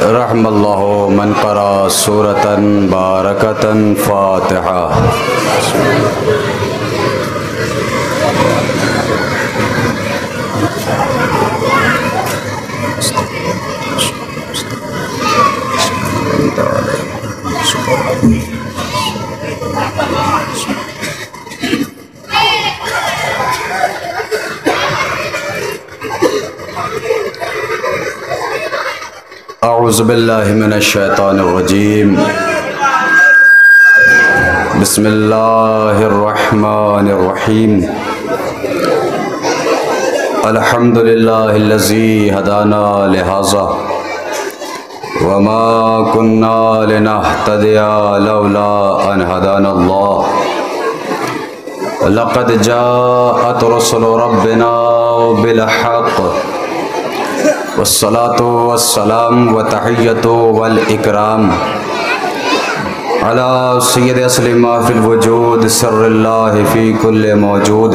रहमल्लाहु मन क़रा सूरतन बारकतन फ़ातिहा। अऊज़ु बिल्लाहि मिनश शैतानिर रजीम। बिस्मिल्लाहिर रहमानिर रहीम। अल्हम्दुलिल्लाहिल्लज़ी हदाना लिहाज़ा वमा कुन्ना लिनहतदिया लौला अन हदानल्लाह। लक़द जाअत रुसुलु रब्बिना बिल हक़्क़ वस्सलातु वस्सलाम व तहिय्यतु वल इकराम अला सय्यद असली मा फिल वजूद सिर्रिल्लाहि फी कुल्लि मौजूद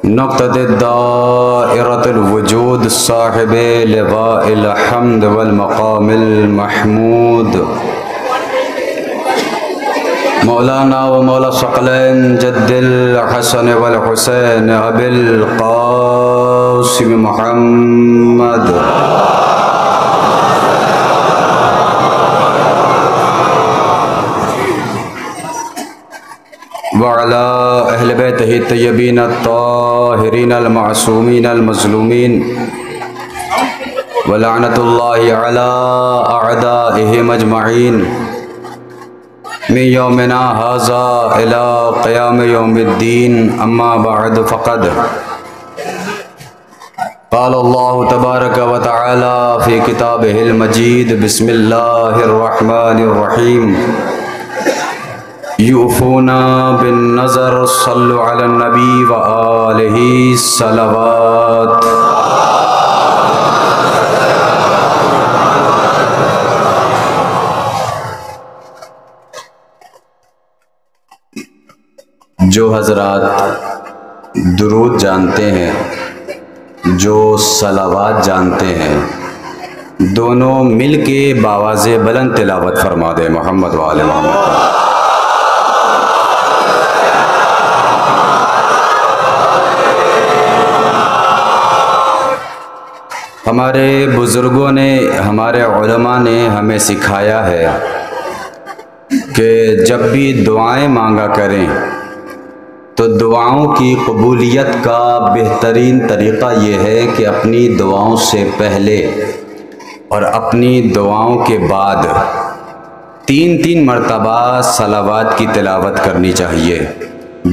नुक़्ततुद दाइरतुल वजूद साहिबे लिवाइल हम्द वल मक़ामिल महमूद मौलाना व मौला सकलैन जद्दिल हसन वल हुसैन अबिल क़ासिम मुहम्मद व अला अहले बैतिही तय्यबीन अत्ताहिरीन अल मासूमीन अल मज़लूमीन व लअनतुल्लाहि अला अअदाइहिम अजमईन मिन यौमिना हाज़ा इला क़याम यौमिद्दीन। अम्मा बअद फ़क़द क़ाल अल्लाहु तबारक व तआला फ़ी किताबिहिल मजीद। बिस्मिल्लाहिर रहमानिर रहीम। यूफ़ूना बिन नज़र सल्लु अलन नबी व आलिहि सलवात। जो हज़रात दुरूद जानते हैं, जो सलावात जानते हैं, दोनों मिल के बावाज़े बुलंद तिलावत फरमा दे मोहम्मद व आले मोहम्मद। हमारे बुज़ुर्गों ने, हमारे उलमा ने हमें सिखाया है कि जब भी दुआएं मांगा करें तो दुआओं की कबूलियत का बेहतरीन तरीक़ा ये है कि अपनी दुआओं से पहले और अपनी दुआओं के बाद 3-3 मरतबा सलावात की तिलावत करनी चाहिए।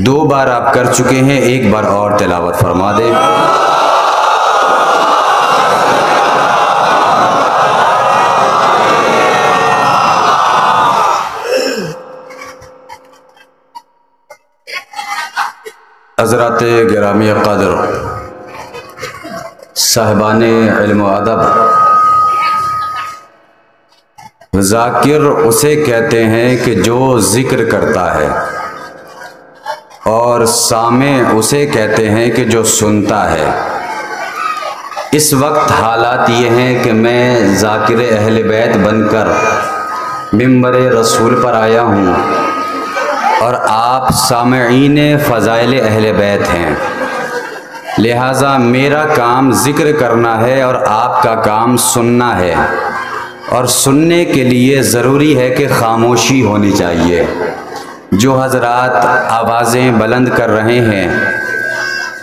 2 बार आप कर चुके हैं, 1 बार और तिलावत फरमा दें। हज़रात गिरामी क़द्र साहिबाने इल्म व अदब, ज़ाकिर उसे कहते हैं कि जो ज़िक्र करता है, और सामे उसे कहते हैं कि जो सुनता है। इस वक्त हालात ये हैं कि मैं ज़ाकिर अहले बैत बनकर मिंबर रसूल पर आया हूँ और आप सामईन फ़ज़ाइल अहले बैत हैं, लिहाजा मेरा काम ज़िक्र करना है और आपका काम सुनना है। और सुनने के लिए ज़रूरी है कि ख़ामोशी होनी चाहिए। जो हज़रात आवाज़ें बुलंद कर रहे हैं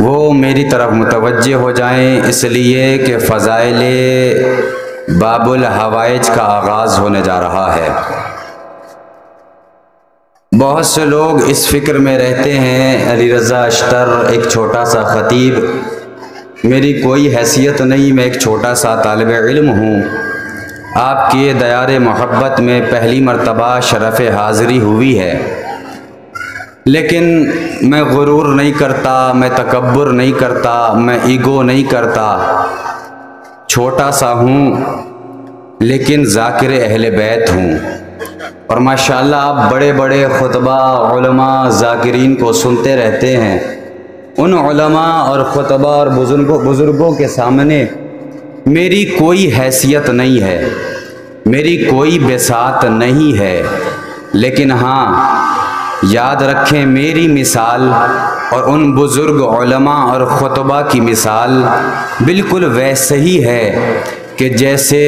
वो मेरी तरफ मुतवज्जे हो जाएं, इसलिए कि फ़ज़ाइल बाबुल हवाइज का आगाज़ होने जा रहा है। बहुत से लोग इस फ़िक्र में रहते हैं, अली रज़ा अश्तर एक छोटा सा ख़तीब, मेरी कोई हैसियत नहीं, मैं एक छोटा सा तालिब इल्म हूँ। आपके दयारे मोहब्बत में पहली मरतबा शरफ़ हाज़िरी हुई है, लेकिन मैं गुरूर नहीं करता, मैं तकब्बुर नहीं करता, मैं ईगो नहीं करता। छोटा सा हूँ लेकिन ज़ाकिर अहले बैत हूँ। और माशाअल्लाह आप बड़े बड़े खुतबा उलमा ज़ाकिरीन को सुनते रहते हैं। उन उलमा और खुतबा और बुज़ुर्गों के सामने मेरी कोई हैसियत नहीं है, मेरी कोई बिसात नहीं है, लेकिन हाँ याद रखें मेरी मिसाल और उन बुज़ुर्ग उलमा और खुतबा की मिसाल बिल्कुल वैसे ही है कि जैसे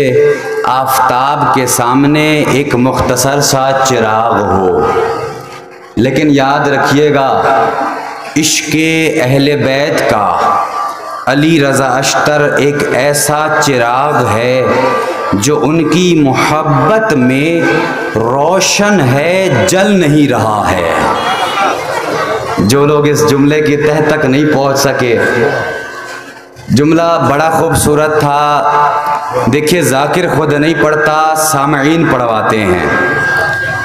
आफताब के सामने एक मुख्तसर सा चिराग हो। लेकिन याद रखिएगा, इश्क़े अहले बैत का अली रज़ा अश्तर एक ऐसा चिराग है जो उनकी मोहब्बत में रोशन है, जल नहीं रहा है। जो लोग इस जुमले की तह तक नहीं पहुंच सके, जुमला बड़ा खूबसूरत था। देखिए, जाकिर खुद नहीं पढ़ता, सामईन पढ़वाते हैं।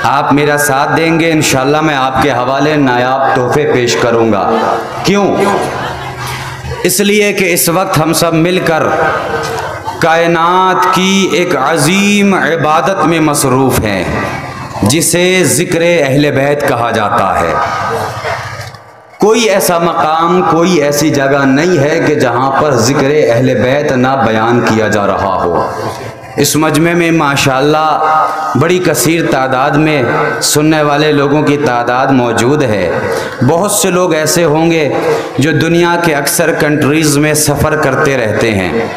आप मेरा साथ देंगे, इंशाल्लाह मैं आपके हवाले नायाब तोहफे पेश करूंगा। क्यों? इसलिए कि इस वक्त हम सब मिलकर कायनात की एक अजीम इबादत में मसरूफ़ हैं, जिसे ज़िक्र अहले बैत कहा जाता है। कोई ऐसा मकाम, कोई ऐसी जगह नहीं है कि जहाँ पर ज़िक्र अहले बैत ना बयान किया जा रहा हो। इस मजमे में माशाअल्लाह बड़ी कसीर तादाद में सुनने वाले लोगों की तादाद मौजूद है। बहुत से लोग ऐसे होंगे जो दुनिया के अक्सर कंट्रीज़ में सफ़र करते रहते हैं।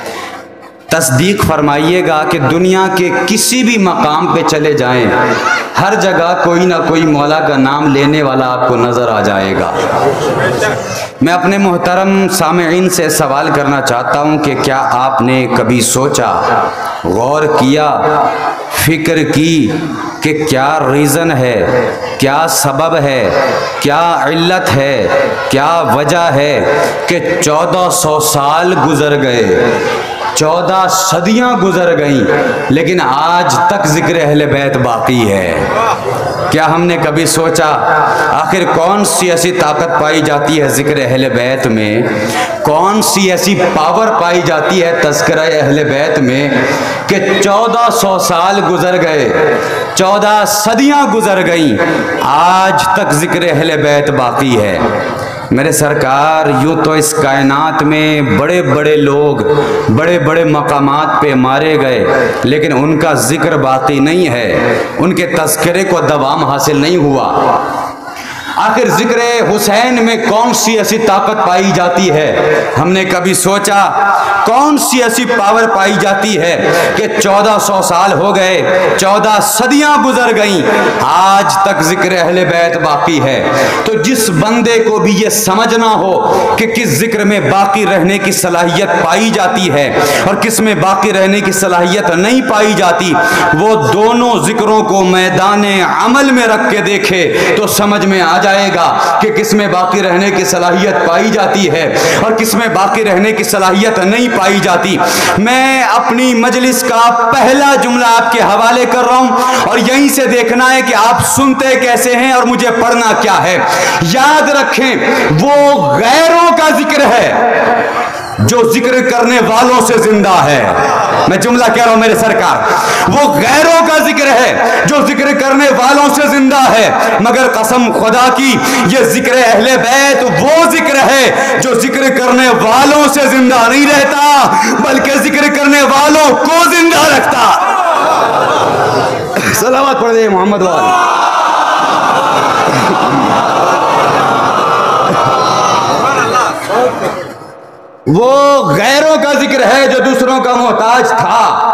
तस्दीक फरमाइएगा कि दुनिया के किसी भी मकाम पे चले जाएं, हर जगह कोई ना कोई मौला का नाम लेने वाला आपको नज़र आ जाएगा। मैं अपने मोहतरम सामईन से सवाल करना चाहता हूँ कि क्या आपने कभी सोचा, गौर किया, फिक्र की कि क्या रीज़न है, क्या सबब है, क्या इल्लत है, क्या वजह है कि 1400 साल गुजर गए, 14 सदियाँ गुजर गईं, लेकिन आज तक ज़िक्र अहले बैत बाकी है। क्या हमने कभी सोचा आखिर कौन सी ऐसी ताकत पाई जाती है ज़िक्र अहले बैत में, कौन सी ऐसी पावर पाई जाती है तज़किरा अहले बैत में कि 1400 साल गुजर गए, 14 सदियाँ गुजर गईं, आज तक ज़िक्र अहले बैत बाकी है। मेरे सरकार, यूँ तो इस कायनात में बड़े बड़े लोग बड़े बड़े मकामात पे मारे गए, लेकिन उनका जिक्र बाकी नहीं है, उनके तज़किरे को दवाम हासिल नहीं हुआ। आखिर ज़िक्र हुसैन में कौन सी ऐसी ताकत पाई जाती है? हमने कभी सोचा कौन सी ऐसी पावर पाई जाती है कि 1400 साल हो गए, 14 सदियां गुजर गईं, आज तक ज़िक्र अहले बैत बाकी है। तो जिस बंदे को भी ये समझना हो कि किस ज़िक्र में बाकी रहने की सलाहियत पाई जाती है और किस में बाकी रहने की सलाहियत नहीं पाई जाती, वो दोनों ज़िक्रों को मैदान अमल में रख के देखे तो समझ में आ जाएगा कि किस में बाकी रहने की सलाहियत पाई जाती है और किस में बाकी रहने की सलाहियत नहीं पाई जाती। मैं अपनी मजलिस का पहला जुमला आपके हवाले कर रहा हूं और यहीं से देखना है कि आप सुनते कैसे हैं और मुझे पढ़ना क्या है। याद रखें, वो गैरों का जिक्र है जो जिक्र करने वालों से जिंदा है। मैं जुमला कह रहा हूं मेरे सरकार, वो गैरों का जिक्र है जो जिक्र करने वालों से जिंदा है, मगर कसम खुदा की ये जिक्र अहले बैत वो जिक्र है जो जिक्र करने वालों से जिंदा नहीं रहता बल्कि जिक्र करने वालों को जिंदा रखता। सलावत पढ़ दे मोहम्मद वाले। वो गैरों का जिक्र है जो दूसरों का मोहताज था,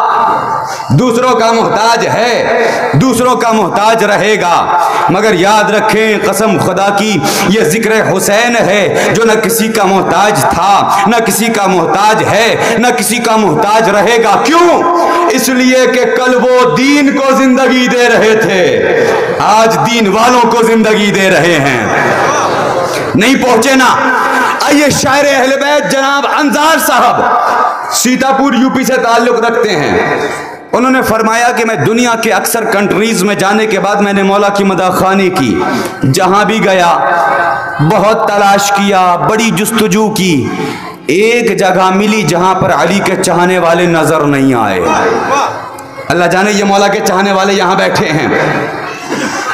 दूसरों का मोहताज है, दूसरों का मोहताज रहेगा। मगर याद रखें, कसम खुदा की, ये जिक्र हुसैन है जो न किसी का मोहताज था, न किसी का मोहताज है, न किसी का मोहताज रहेगा। क्यों? इसलिए कि कल वो दीन को जिंदगी दे रहे थे, आज दीन वालों को जिंदगी दे रहे हैं। नहीं पहुंचे ना? आइए, शायर अहले बैत जनाब अंजार साहब सीतापुर यूपी से ताल्लुक रखते हैं। उन्होंने फरमाया कि मैं दुनिया के अक्सर कंट्रीज में जाने के बाद मैंने मौला की मदाखानी की, जहां भी गया बहुत तलाश किया, बड़ी जुस्तजू की, एक जगह मिली जहां पर अली के चाहने वाले नजर नहीं आए। अल्लाह जाने ये मौला के चाहने वाले यहां बैठे हैं।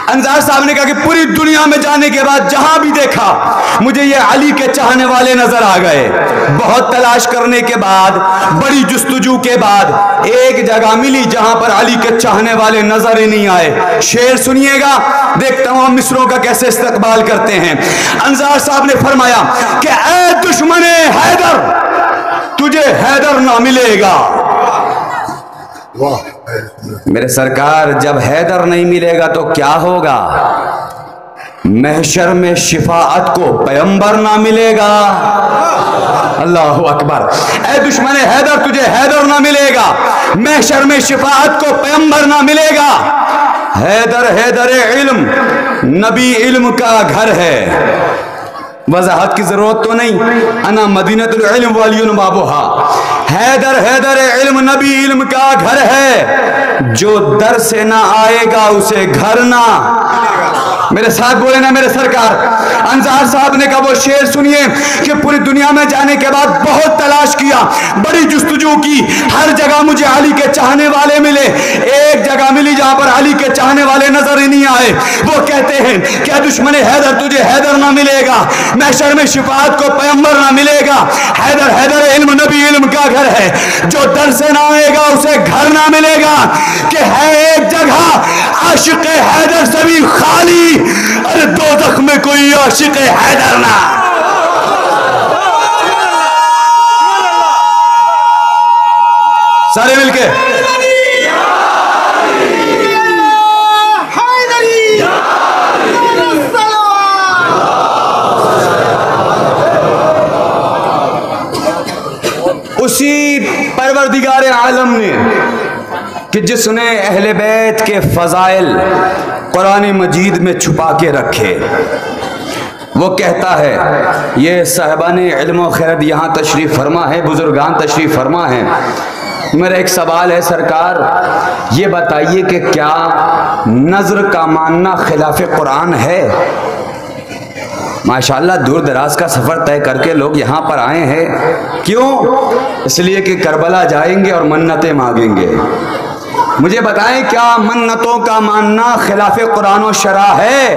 अंसार साहब ने कहा कि पूरी दुनिया में जाने के बाद जहां भी देखा मुझे ये अली के चाहने वाले नजर आ गए। बहुत तलाश करने के बाद, बड़ी जुस्तजू के बाद एक जगह मिली जहां पर अली के चाहने वाले नजर ही नहीं आए। शेर सुनिएगा, देखता हूं मिस्रों का कैसे इस्तकबाल करते हैं। अंसार साहब ने फरमाया कि ऐ दुश्मने हैदर, तुझे हैदर ना मिलेगा। मेरे सरकार, जब हैदर नहीं मिलेगा तो क्या होगा? महशर में शिफाअत को पैगंबर ना मिलेगा। अल्लाहु अकबर। ऐ दुश्मन हैदर, तुझे हैदर ना मिलेगा, महशर में शिफाअत को पैगंबर ना मिलेगा। हैदर हैदर इल्म, नबी इल्म का घर है। वजाहत की जरूरत तो नहीं, अना मदीनतुल इल्म वलियुन बाबुहा। हैदर हैदर इल्म, नबी इल्म का घर है। जो दर से ना आएगा उसे घर ना। मेरे साथ बोले ना मेरे सरकार। अंसार साहब ने कहा, वो शेर सुनिए कि पूरी दुनिया में जाने के बाद बहुत तलाश किया, बड़ी जुस्तजू की, हर जगह मुझे अली के चाहने वाले मिले। एक जगह मिली जहां पर अली के चाहने वाले नजर ही नहीं आए। वो कहते हैं क्या दुश्मन हैदर, तुझे हैदर ना मिलेगा, महशर में शिफाअत को पैगंबर ना मिलेगा। हैदर हैदर इल्म, नबी इल्म का घर है। जो दर से ना आएगा उसे घर ना मिलेगा। कि है एक जगह आशिक हैदर से भी खाली, अरे दोज़ख में कोई आशिक हैदर ना। सारे मिलके उसी परवरदिगार आलम ने कि जिसने अहले बैत के फजाइल कुरान मजीद में छुपा के रखे, वो कहता है, ये साहिबान इल्म व खैरत यहाँ तशरीफ़ फरमा है, बुजुर्गान तशरीफ़ फरमा है। मेरा एक सवाल है सरकार, ये बताइए कि क्या नज़र का मानना खिलाफ कुरान है? माशाल्लाह दूर दराज का सफ़र तय करके लोग यहाँ पर आए हैं। क्यों? इसलिए कि करबला जाएंगे और मन्नतें मांगेंगे। मुझे बताएं, क्या मन्नतों का मानना खिलाफ कुरान और शरा है?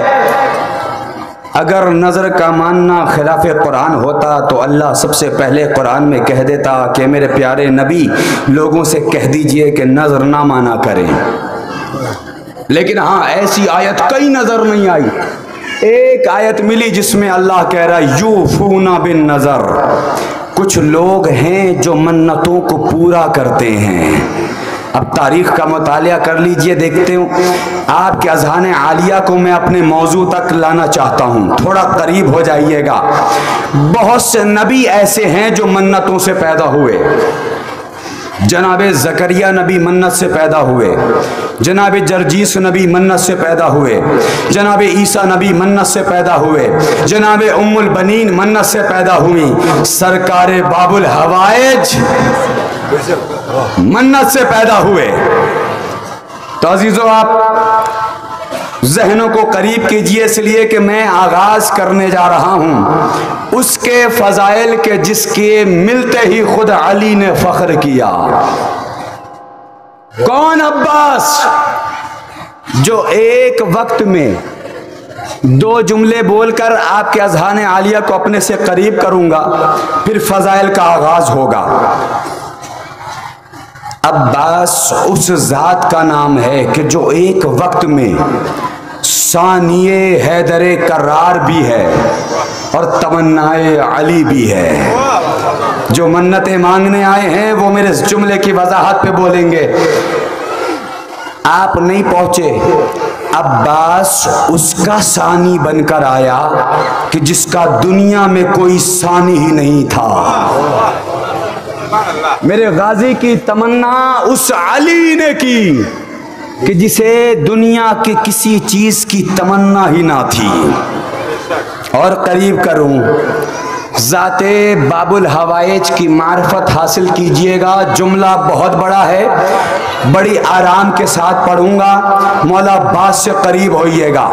अगर नज़र का मानना खिलाफ कुरान होता तो अल्लाह सबसे पहले कुरान में कह देता कि मेरे प्यारे नबी, लोगों से कह दीजिए कि नज़र ना माना करें। लेकिन हाँ, ऐसी आयत कई नज़र नहीं आई। एक आयत मिली जिसमें अल्लाह कह रहा है यूफूना बिन नज़र, कुछ लोग हैं जो मन्नतों को पूरा करते हैं। अब तारीख़ का मुतालिया कर लीजिए, देखते हूँ आपके अज़हान आलिया को मैं अपने मौजू तक लाना चाहता हूँ, थोड़ा करीब हो जाइएगा। बहुत से नबी ऐसे हैं जो मन्नतों से पैदा हुए। जनाब ज़करिया नबी मन्नत से पैदा हुए, जनाब जरजीस नबी मन्नत से पैदा हुए, जनाब ईसा नबी मन्नत से पैदा हुए, जनाब उम्मुल बनीन मन्नत से पैदा हुई, सरकार बाबुल हवाइज मन्नत से पैदा हुए। तो अजीजों, आप जहनों को करीब कीजिए, इसलिए कि मैं आगाज करने जा रहा हूं उसके फजाइल के जिसके मिलते ही खुद अली ने फख्र किया। कौन? अब्बास, जो एक वक्त में दो जुमले बोलकर आपके अज़हान आलिया को अपने से करीब करूंगा, फिर फजाइल का आगाज होगा। अब्बास उस जात का नाम है कि जो एक वक्त में सानिए हैदरे करार भी है और तमन्नाए अली भी है। जो मन्नतें मांगने आए हैं वो मेरे जुमले की वजाहत पे बोलेंगे। आप नहीं पहुंचे, अब्बास उसका सानी बनकर आया कि जिसका दुनिया में कोई सानी ही नहीं था। मेरे गाजी की तमन्ना उस अली ने की कि जिसे दुनिया की किसी चीज की तमन्ना ही ना थी। और करीब करूं, ज़ाते बाबुल हवाइज की मार्फत हासिल कीजिएगा। जुमला बहुत बड़ा है, बड़ी आराम के साथ पढ़ूंगा, मौला अब्बास से करीब होइएगा।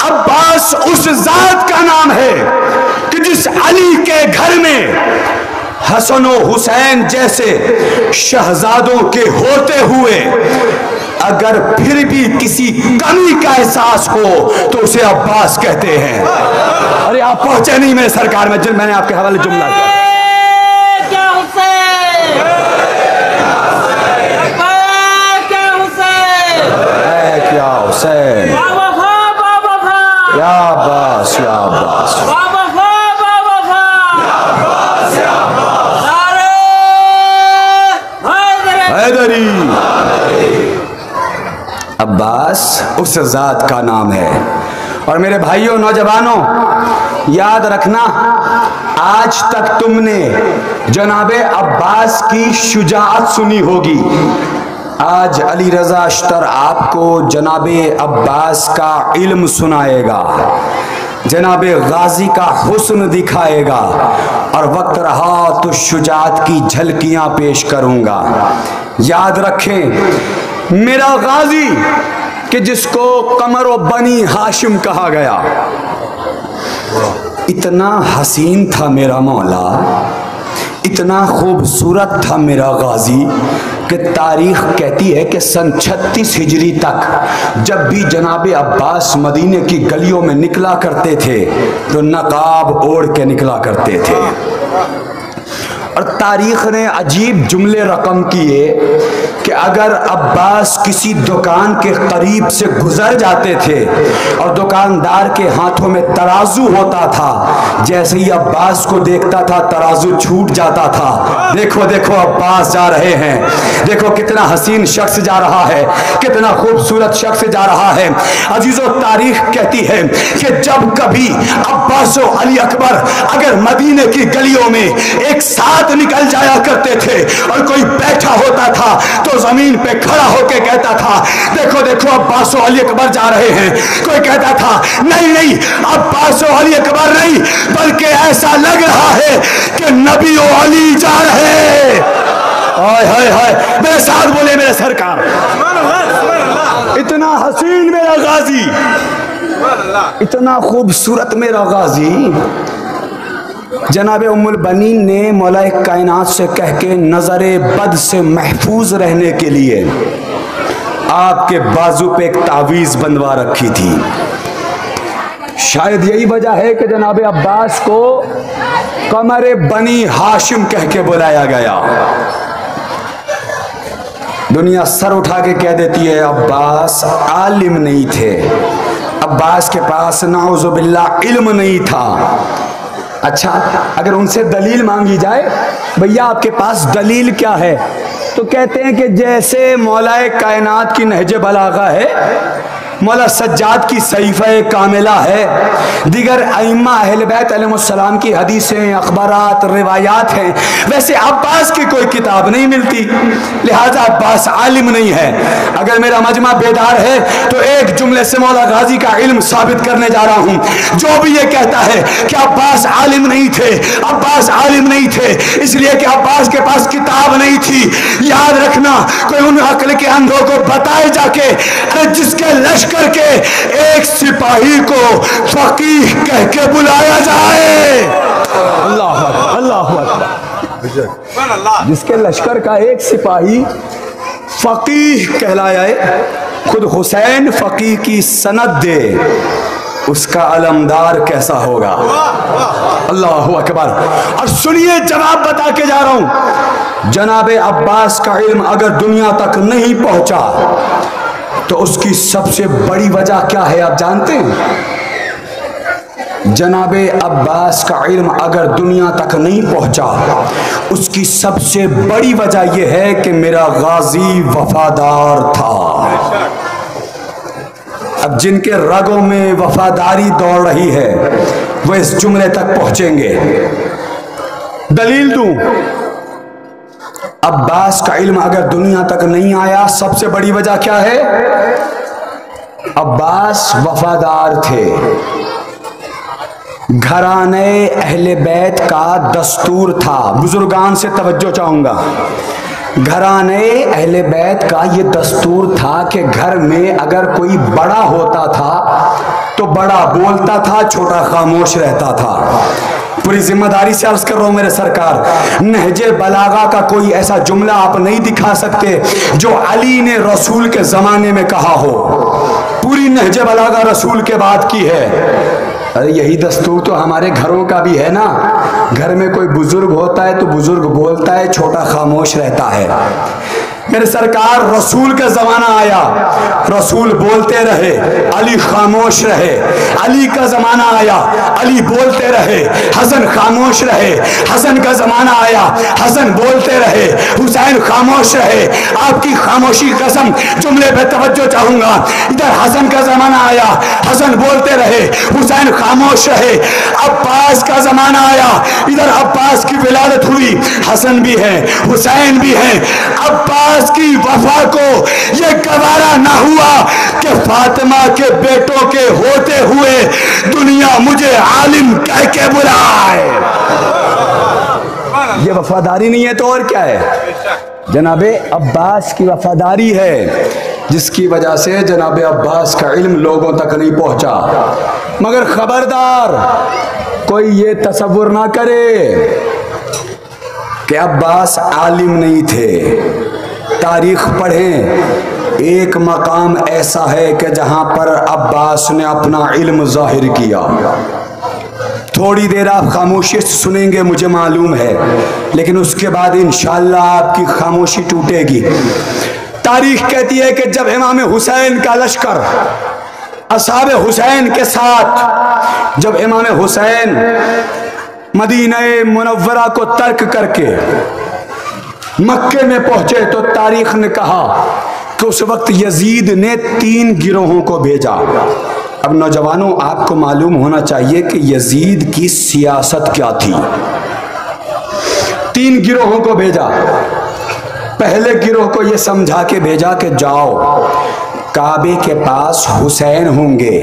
अब्बास उस जात का नाम है कि जिस अली के घर में हसन और हुसैन जैसे शहजादों के होते हुए अगर फिर भी किसी कमी का एहसास हो तो उसे अब्बास कहते हैं। अरे आप पहुंचे नहीं मेरे सरकार में, मैंने आपके हवाले जुमला किया। क्या हुसैन, या अब्बास, या अब्बास, हैदरी। अब्बास उस जात का नाम है। और मेरे भाइयों, नौजवानों, याद रखना, आज तक तुमने जनाबे अब्बास की शुजाअत सुनी होगी। आज अली रजा अश्तर आपको जनाबे अब्बास का इल्म सुनाएगा, जनाबे गाजी का हुस्न दिखाएगा, और वक्त रहा तो शुजाअत की झलकियां पेश करूंगा। याद रखें, मेरा गाजी कि जिसको कमर बनी हाशिम कहा गया, इतना हसीन था मेरा मौला, इतना खूबसूरत था मेरा गाजी कि तारीख कहती है कि सन 36 हिजरी तक जब भी जनाबे अब्बास मदीने की गलियों में निकला करते थे तो नकाब ओढ़ के निकला करते थे। और तारीख ने अजीब जुमले रकम किए कि अगर अब्बास किसी दुकान के करीब से गुजर जाते थे और दुकानदार के हाथों में तराजू होता था, जैसे ही अब्बास को देखता था तराजू छूट जाता था। देखो देखो अब्बास जा रहे हैं, देखो कितना हसीन शख्स जा रहा है, कितना खूबसूरत शख्स जा रहा है। अजीजों, तारीख कहती है कि जब कभी अब्बास और अली अकबर अगर मदीने की गलियों में एक साथ निकल जाया करते थे और कोई बैठा होता था तो जमीन पे खड़ा होकर कहता था, देखो देखो अब्बास और अली अकबर जा रहे हैं। कोई कहता था, नहीं नहीं, अब्बास और अली अकबर नहीं, बल्कि ऐसा लग रहा है कि नबी और अली जा रहे हैं। हाय हाय हाय, मेरे साथ बोले मेरे सरकार, इतना हसीन मेरा गाजी, इतना खूबसूरत मेरा गाजी। जनाब उम्मुल बनीन ने मौला कायनात से कह के नज़रे बद से महफूज रहने के लिए आपके बाजू पे एक तावीज़ बंधवा रखी थी। शायद यही वजह है कि जनाब अब्बास को कमरे बनी हाशिम कह के बुलाया गया। दुनिया सर उठा के कह देती है अब्बास आलिम नहीं थे, अब्बास के पास नाउज़ुबिल्लाह इल्म नहीं था। अच्छा, अगर उनसे दलील मांगी जाए, भैया आपके पास दलील क्या है, तो कहते हैं कि जैसे मौलाए कायनात की नहज बलागा है, मौला सज्जाद की सहीफ़े कामिला है, दीगर अइम्मा अहले बैत अलैहिस्सलाम की हदीसें, अखबारात, रिवायात हैं, वैसे अब्बास की कोई किताब नहीं मिलती, लिहाजा अब्बास आलिम नहीं है। अगर मेरा मजमा बेदार है तो एक जुमले से मौला गाजी का इल्म साबित करने जा रहा हूँ। जो भी ये कहता है कि अब्बास आलिम नहीं थे, अब्बास आलिम नहीं थे इसलिए कि अब्बास के पास किताब नहीं थी, याद रखना, कोई उन अक्ल के अंधों को बताए जाके जिसके लश्कर करके एक सिपाही को फकीह कह के बुलाया जाए। अल्लाह अल्लाह अल्लाह, जिसके लश्कर का एक सिपाही फकीह कहलाया है, खुद हुसैन फकीह की सनद दे, उसका अलमदार कैसा होगा। अल्लाह अकबर। और सुनिए, जवाब बता के जा रहा हूं, जनाबे अब्बास का इल्म अगर दुनिया तक नहीं पहुंचा तो उसकी सबसे बड़ी वजह क्या है आप जानते हैं? जनाबे अब्बास का इल्म अगर दुनिया तक नहीं पहुंचा, उसकी सबसे बड़ी वजह यह है कि मेरा गाजी वफादार था। अब जिनके रगों में वफादारी दौड़ रही है वो इस जुमले तक पहुंचेंगे। दलील दूं, अब्बास का इल्म अगर दुनिया तक नहीं आया, सबसे बड़ी वजह क्या है? अब्बास वफादार थे। घराने अहले बैत का दस्तूर था, बुजुर्गान से तवज्जो चाहूंगा, घराने अहले बैत का ये दस्तूर था कि घर में अगर कोई बड़ा होता था तो बड़ा बोलता था, छोटा खामोश रहता था। पूरी जिम्मेदारी से अर्ज कर रहा हूं मेरे सरकार, नहजे बलागा का कोई ऐसा जुमला आप नहीं दिखा सकते जो अली ने रसूल के जमाने में कहा हो। पूरी नहजे बलागा रसूल के बाद की है। अरे यही दस्तूर तो हमारे घरों का भी है ना। घर में कोई बुजुर्ग होता है तो बुजुर्ग बोलता है, छोटा खामोश रहता है। मेरे सरकार, रसूल का जमाना आया, रसूल बोलते रहे, अली खामोश रहे। अली का जमाना आया, अली बोलते रहे, हसन खामोश रहे। हसन का जमाना आया, हसन बोलते रहे, हुसैन खामोश रहे। आपकी खामोशी कसम, जुमले पे तवज्जो चाहूंगा। इधर हसन का जमाना आया, हसन बोलते रहे, हुसैन खामोश रहे। अब्बास का जमाना आया, इधर अब्बास की विलादत हुई, हसन भी है, हुसैन भी है। अब्बास की वफा को यह गवारा ना हुआ कि फातिमा के बेटों के होते हुए दुनिया मुझे आलिम कह के बुलाए। ये वफादारी नहीं है तो और क्या है? जनाबे अब्बास की वफादारी है, जिसकी वजह से जनाबे अब्बास का इल्म लोगों तक नहीं पहुंचा। मगर खबरदार, कोई ये तसव्वुर ना करे कि अब्बास आलिम नहीं थे। तारीख पढ़ें, एक मकाम ऐसा है कि जहां पर अब्बास ने अपना इल्म जाहिर किया। थोड़ी देर आप खामोशी से सुनेंगे, मुझे मालूम है, लेकिन उसके बाद इंशाअल्लाह आपकी खामोशी टूटेगी। तारीख कहती है कि जब इमाम हुसैन का लश्कर असहाबे हुसैन के साथ, जब इमाम हुसैन मदीना मुनव्वरा को तर्क करके मक्के में पहुंचे तो तारीख ने कहा कि उस वक्त यजीद ने 3 गिरोहों को भेजा। अब नौजवानों, आपको मालूम होना चाहिए कि यजीद की सियासत क्या थी। 3 गिरोहों को भेजा। पहले गिरोह को यह समझा के भेजा कि जाओ, काबे के पास हुसैन होंगे,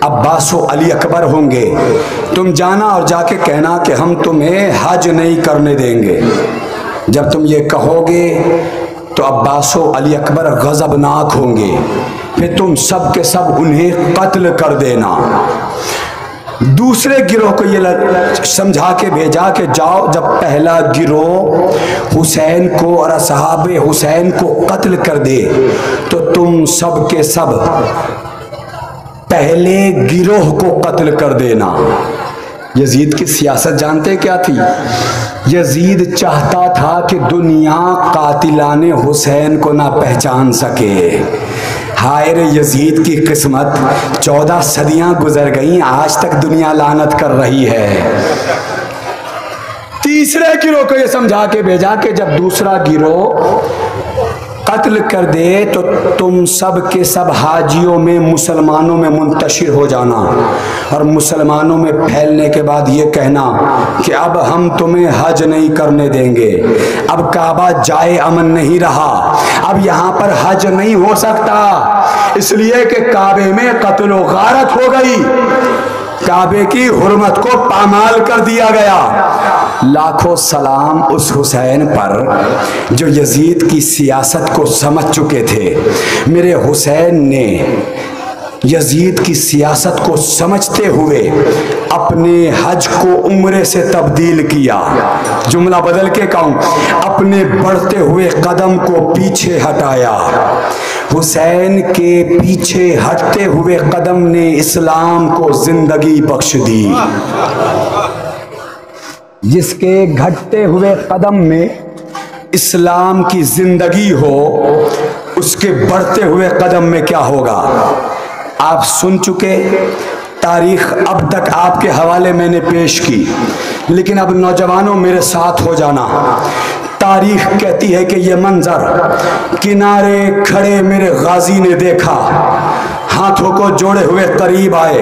अब्बास व अली अकबर होंगे, तुम जाना और जाके कहना कि हम तुम्हें हज नहीं करने देंगे। जब तुम ये कहोगे तो अब्बास व अली अकबर गजबनाक होंगे, फिर तुम सब के सब उन्हें कत्ल कर देना। दूसरे गिरोह को ये समझा के भेजा कि जाओ, जब पहला गिरोह हुसैन को और असहाबे हुसैन को कत्ल कर दे तो तुम सब के सब पहले गिरोह को कत्ल कर देना। यजीद की सियासत जानते क्या थी? यजीद चाहता था कि दुनिया कातिलाने हुसैन को ना पहचान सके। हाय रे यजीद की किस्मत, 14 सदियां गुजर गई, आज तक दुनिया लानत कर रही है। तीसरे गिरोह को यह समझा के भेजा कि जब दूसरा गिरोह कत्ल कर दे तो तुम सब के सब हाजियों में, मुसलमानों में मुंतशिर हो जाना और मुसलमानों में फैलने के बाद ये कहना कि अब हम तुम्हें हज नहीं करने देंगे, अब काबा जाए अमन नहीं रहा, अब यहाँ पर हज नहीं हो सकता, इसलिए कि काबे में कत्ल व गारत हो गई, काबे की हुर्मत को पामाल कर दिया गया। लाखों सलाम उस हुसैन पर जो यजीद की सियासत को समझ चुके थे। मेरे हुसैन ने यजीद की सियासत को समझते हुए अपने हज को उम्रे से तब्दील किया। जुमला बदल के कहूं, अपने बढ़ते हुए कदम को पीछे हटाया। हुसैन के पीछे हटते हुए कदम ने इस्लाम को जिंदगी बख्श दी। जिसके घटते हुए कदम में इस्लाम की जिंदगी हो, उसके बढ़ते हुए कदम में क्या होगा आप सुन चुके। तारीख अब तक आपके हवाले मैंने पेश की, लेकिन अब नौजवानों मेरे साथ हो जाना। तारीख कहती है कि यह मंजर किनारे खड़े मेरे गाजी ने देखा, हाथों को जोड़े हुए करीब आए,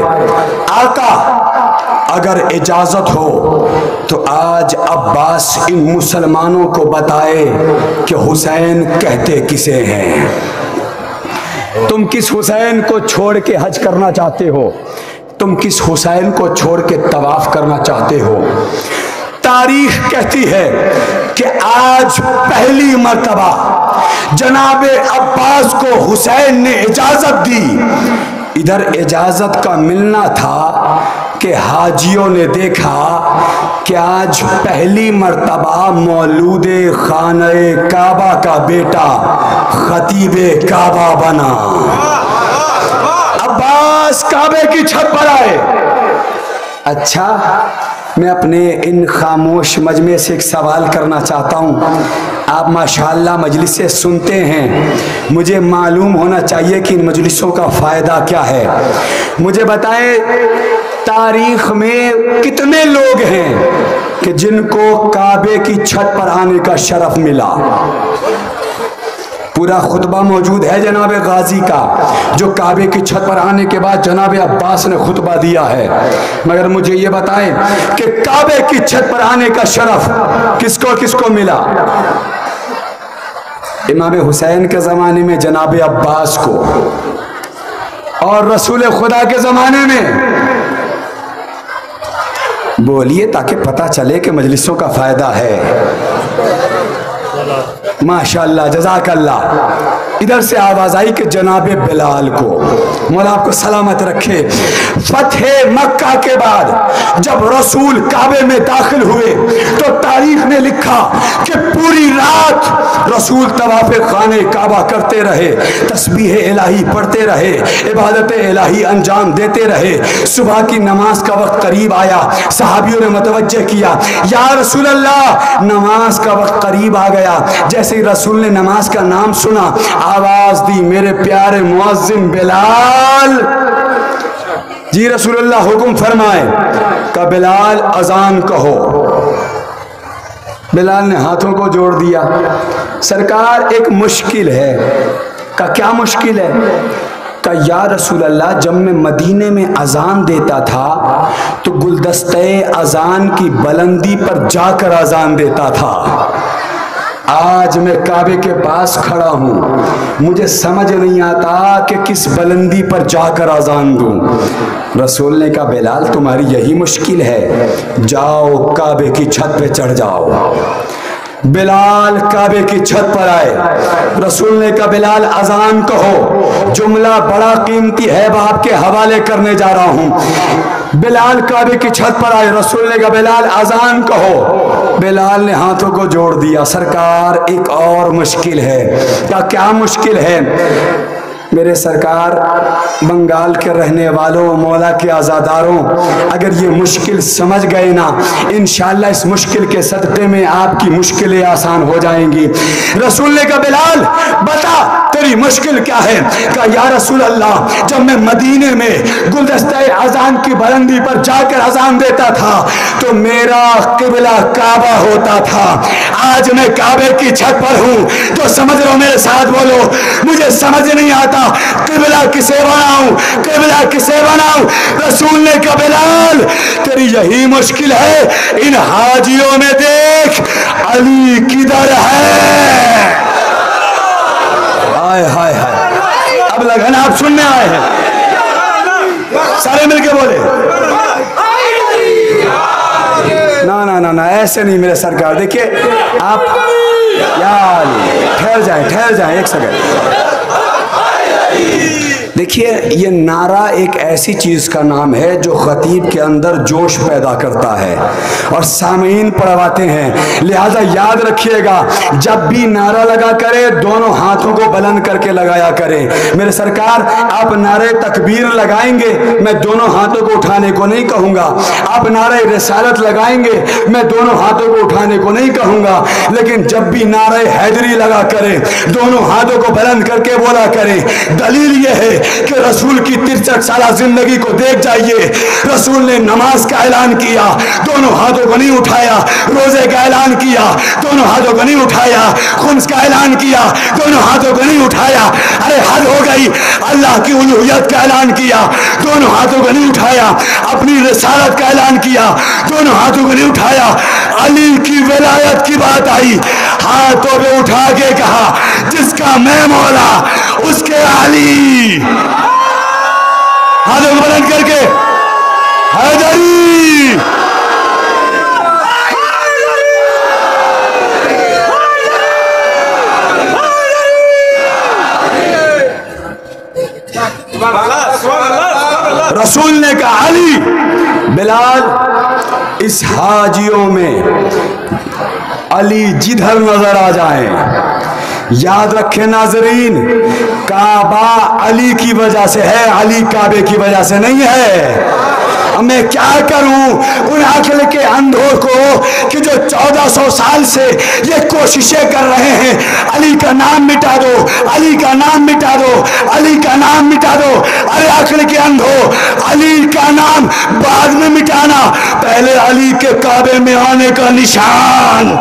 आका अगर इजाजत हो तो आज अब्बास इन मुसलमानों को बताए कि हुसैन कहते किसे हैं। तुम किस हुसैन को छोड़ के हज करना चाहते हो? तुम किस हुसैन को छोड़ के तवाफ करना चाहते हो? तारीख कहती है कि आज पहली मर्तबा जनाबे अब्बास को हुसैन ने इजाजत दी। इधर इजाजत का मिलना था कि हाजियों ने देखा कि आज पहली मर्तबा मौलूदे खाने काबा का बेटा खतीबे काबा बना। अब्बास काबे की छत पर आए। अच्छा, मैं अपने इन खामोश मजमे से एक सवाल करना चाहता हूँ। आप माशाअल्लाह मजलिस से सुनते हैं, मुझे मालूम होना चाहिए कि इन मजलिसों का फ़ायदा क्या है। मुझे बताएं, तारीख में कितने लोग हैं कि जिनको काबे की छत पर आने का शरफ मिला? पूरा खुतबा मौजूद है जनाब गाजी का, जो काबे की छत पर आने के बाद जनाब अब्बास ने खुतबा दिया है। मगर मुझे ये बताएं कि काबे की छत पर आने का शरफ किसको किसको मिला? इमाम हुसैन के ज़माने में जनाब अब्बास को, और रसूल खुदा के ज़माने में। बोलिए ताकि पता चले कि मजलिसों का फ़ायदा है। माशाअल्लाह, जज़ाकल्लाह। इधर से आवाज़ आई कि जनाबे बिलाल को, मौला आपको सलामत रखे, फतह मक्का के बाद जब रसूल काबे में दाखिल हुए तो तारीख ने लिखा कि पूरी रात रसूल तवाफ़े खाने काबा करते रहे, तस्बीह इलाही पढ़ते रहे, इबादत इलाही अंजाम देते रहे। सुबह की नमाज का वक्त करीब आया, सहाबियों ने मुतवज्जे किया, या रसूल अल्लाह, नमाज का वक्त करीब आ गया। जैसे ही रसूल ने नमाज का नाम सुना, आवाज दी, मेरे प्यारे मुअज्जिन बिलाल। जी रसूलुल्लाह हुक्म फरमाए का बिलाल अजान कहो। बिलाल ने हाथों को जोड़ दिया। सरकार, एक मुश्किल है। का क्या मुश्किल है? का या रसूल अल्लाह, जब मैं मदीने में अजान देता था तो गुलदस्ते अजान की बुलंदी पर जाकर अजान देता था। आज मैं काबे के पास खड़ा हूँ, मुझे समझ नहीं आता कि किस बुलंदी पर जाकर अजान दूँ। रसूल ने कहा, बिलाल तुम्हारी यही मुश्किल है, जाओ काबे की छत पे चढ़ जाओ। बिलाल काबे की छत पर आए। रसूल ने कहा, बिलाल अजान कहो, जुमला बड़ा कीमती है, वह आपके हवाले करने जा रहा हूं। बिलाल काबे की छत पर आए। रसूल ने कहा, बिलाल अजान कहो। बिलाल ने हाथों को जोड़ दिया। सरकार, एक और मुश्किल है। क्या मुश्किल है? मेरे सरकार, बंगाल के रहने वालों, मौला के आज़ादारों, अगर ये मुश्किल समझ गए ना, इंशाअल्लाह इस मुश्किल के सदक़े में आपकी मुश्किलें आसान हो जाएंगी। रसूल ने कहा, बिलाल बता तेरी मुश्किल क्या है? कहा, या रसूल अल्लाह, जब मैं मदीने में गुलदस्ते अजान की बुलंदी पर जाकर अजान देता था तो मेरा किबला काबा होता था। आज मैं काबे की छत पर हूँ, तो समझ लो, मेरे साथ बोलो, मुझे समझ नहीं आता किबला किसे बनाऊं, किबला किसे बनाऊं। रसूल ने कहा, बिलाल तेरी यही मुश्किल है, इन हाजियों में देख अली किधर है। हाय हाय हाय, अब लगन आप सुनने आए हैं, सारे मिलके बोले ना ना ना ना, ऐसे नहीं मेरे सरकार। देखिए आप यार, ठहर जाए एक सेकंड। देखिए, ये नारा एक ऐसी चीज़ का नाम है जो खतीब के अंदर जोश पैदा करता है और सामीन पढ़वाते हैं। लिहाजा याद रखिएगा, जब भी नारा लगा करे दोनों हाथों को बुलंद करके लगाया करें। मेरे सरकार, आप नारे तकबीर लगाएंगे, मैं दोनों हाथों को उठाने को नहीं कहूँगा। आप नारे रिसालत लगाएंगे, मैं दोनों हाथों को उठाने को नहीं कहूँगा। लेकिन जब भी नारे हैदरी लगा करें, दोनों हाथों को बुलंद करके बोला करें। दलील यह है कि रसूल की 63 साल जिंदगी को देख जाइए। रसूल ने नमाज का ऐलान किया, दोनों हाथों को नहीं उठाया। रोजे का ऐलान किया, दोनों हाथों को नहीं उठाया। खुम्स का ऐलान किया, दोनों हाथों को नहीं उठाया। अरे हद हो गई। अल्लाह की उलूहियत का ऐलान किया, दोनों हाथों को नहीं उठाया। अपनी रिसालत का ऐलान किया, दोनों हाथों को नहीं उठाया। अली की विलायत की बात आई, हाथों में उठा के कहा, जिसका मैं मौला उसके अली। हाथों को बुलंद करके हैदरी। रसूल ने कहा अली, बिलाल इस हाजियों में अली जिधर नजर आ जाएं, याद रखें नाजरीन, काबा अली की वजह से है, अली काबे की वजह से नहीं है। मैं क्या करूं उन अक्ल के अंधों को कि जो 1400 साल से ये कोशिशें कर रहे हैं, अली का नाम मिटा दो, अली का नाम मिटा दो, अली का नाम मिटा दो। अरे अक्ल के अंधों, अली का नाम बाद में मिटाना, पहले अली के काबे में आने का निशान।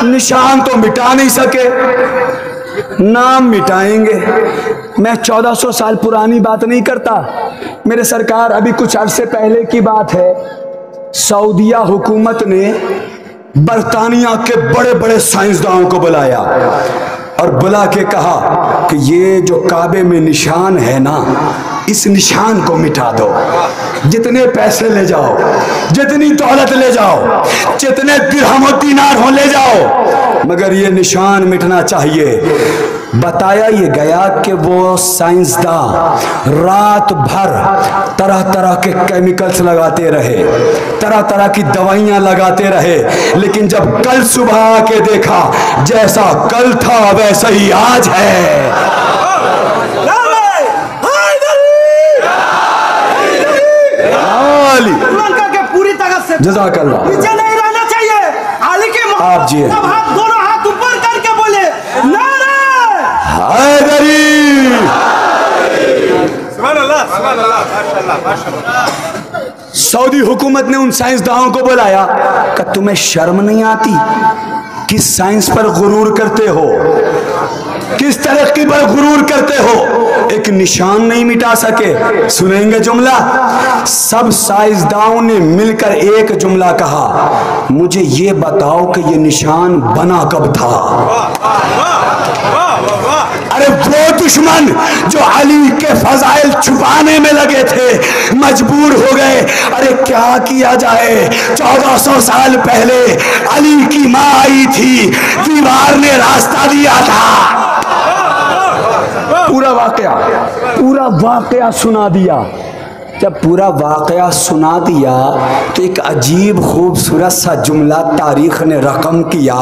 निशान तो मिटा नहीं सके, नाम मिटाएंगे। मैं 1400 साल पुरानी बात नहीं करता मेरे सरकार, अभी कुछ अरसे पहले की बात है। सऊदिया हुकूमत ने बरतानिया के बड़े बड़े साइंसदानों को बुलाया और बुला के कहा कि ये जो काबे में निशान है ना, इस निशान को मिटा दो। जितने पैसे ले जाओ, जितनी दौलत ले जाओ, जितने दिरहम और दीनार हो ले जाओ, मगर ये निशान मिटना चाहिए। बताया ये गया कि वो साइंसदान रात भर तरह तरह के केमिकल्स लगाते रहे, तरह तरह की दवाइयां लगाते रहे, लेकिन जब कल सुबह आके देखा, जैसा कल था वैसा ही आज है। पूरी तरह से जज़ाकल्लाह, पीछे नहीं रहना चाहिए। अली के आप जी दोनों हाथ ऊपर करके बोले नारे हैदरी। सुभान अल्लाह, सुभान अल्लाह, माशाअल्लाह, माशाअल्लाह। सऊदी हुकूमत ने उन साइंसदानों को बुलाया कि तुम्हें शर्म नहीं आती, किस साइंस पर गुरूर करते हो, किस तरक्की पर गुरूर करते हो, एक निशान नहीं मिटा सके। सुनेंगे जुमला। सब साइंसदानों ने मिलकर एक जुमला कहा, मुझे ये बताओ कि ये निशान बना कब था। अरे वो दुश्मन जो अली के फजाइल छुपाने में लगे थे, मजबूर हो गए। अरे क्या किया जाए, 1400 साल पहले अली की माँ आई थी, दीवार ने रास्ता दिया था। पूरा वाकया सुना दिया। जब पूरा वाकया सुना दिया तो एक अजीब खूबसूरत सा जुमला तारीख ने रकम किया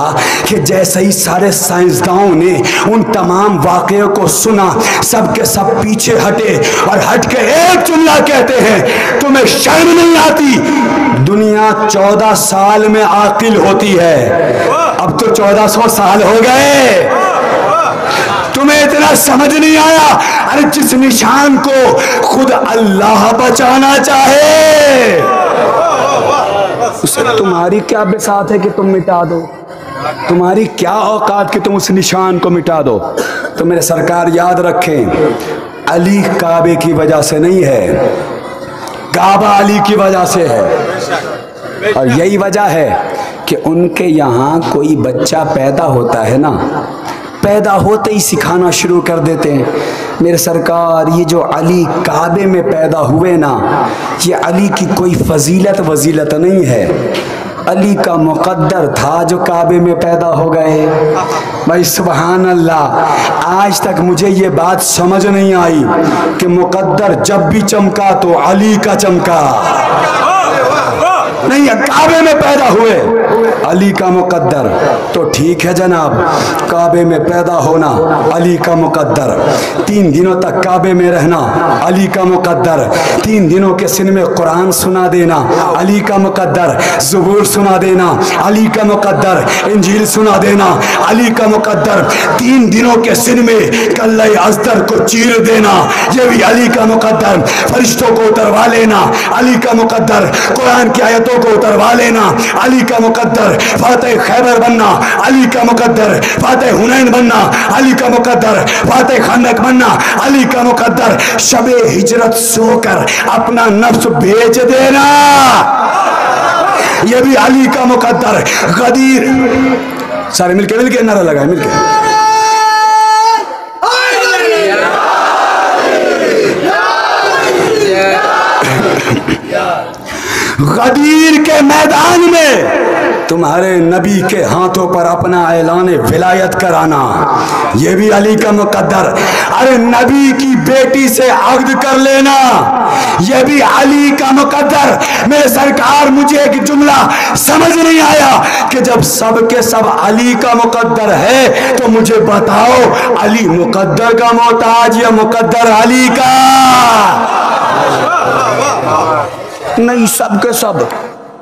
कि जैसे ही सारे साइंसदानों ने उन तमाम वाकये को सुना, सब के सब पीछे हटे और हट के एक जुमला कहते हैं, तुम्हें शर्म नहीं आती? दुनिया 14 साल में आकिल होती है, अब तो 1400 साल हो गए, तुम्हें इतना समझ नहीं आया? अरे जिस निशान को खुद अल्लाह बचाना चाहे, उसे तुम्हारी क्या बिसात है कि तुम मिटा दो? तुम्हारी क्या औकात कि तुम उस निशान को मिटा दो? तो मेरे सरकार याद रखें, अली काबे की वजह से नहीं है, काबा अली की वजह से है। और यही वजह है कि उनके यहाँ कोई बच्चा पैदा होता है ना, पैदा होते ही सिखाना शुरू कर देते हैं। मेरे सरकार, ये जो अली काबे में पैदा हुए ना, ये अली की कोई फजीलत वजीलत नहीं है, अली का मुकद्दर था जो काबे में पैदा हो गए। भाई सुभान अल्लाह, आज तक मुझे ये बात समझ नहीं आई कि मुकद्दर जब भी चमका तो अली का चमका नहीं, काबे में पैदा हुए, अली का मुकद्दर। तो ठीक है जनाब, काबे में पैदा होना अली का मुकद्दर, 3 दिनों तक काबे में रहना अली का मुकद्दर, 3 दिनों के सिन में कुरान सुना देना अली का मुकद्दर, ज़बूर सुना देना अली का मुकद्दर, इंजील सुना देना अली का मुकद्दर, 3 दिनों के सिन में कल्ले अज़दर को चीर देना ये भी अली का मुकद्दर, फरिश्तों को उतरवा लेना अली का मुकद्दर, कुरान की आयतों को उतरवा लेना अली का मुकद्दर, फातिह खैबर बनना अली का मुकद्दर, फातिह हुनैन बनना अली का मुकद्दर, फातिह खंदक बनना अली का मुकद्दर, शबे हिजरत सोकर अपना नफ्स बेच देना ये भी अली का मुकद्दर। गदीर, सारे मिलके नारा लगाए, मिलके गदीर के मैदान में तुम्हारे नबी के हाथों पर अपना ऐलान विलायत कराना, ये भी अली का मुकद्दर। अरे नबी की बेटी से अक्द कर लेना, ये भी अली का मुकद्दर। मेरे सरकार, मुझे एक जुमला समझ नहीं आया कि जब सब के सब अली का मुकद्दर है तो मुझे बताओ, अली मुकद्दर का मोहताज या मुकद्दर अली का? नहीं, सब के सब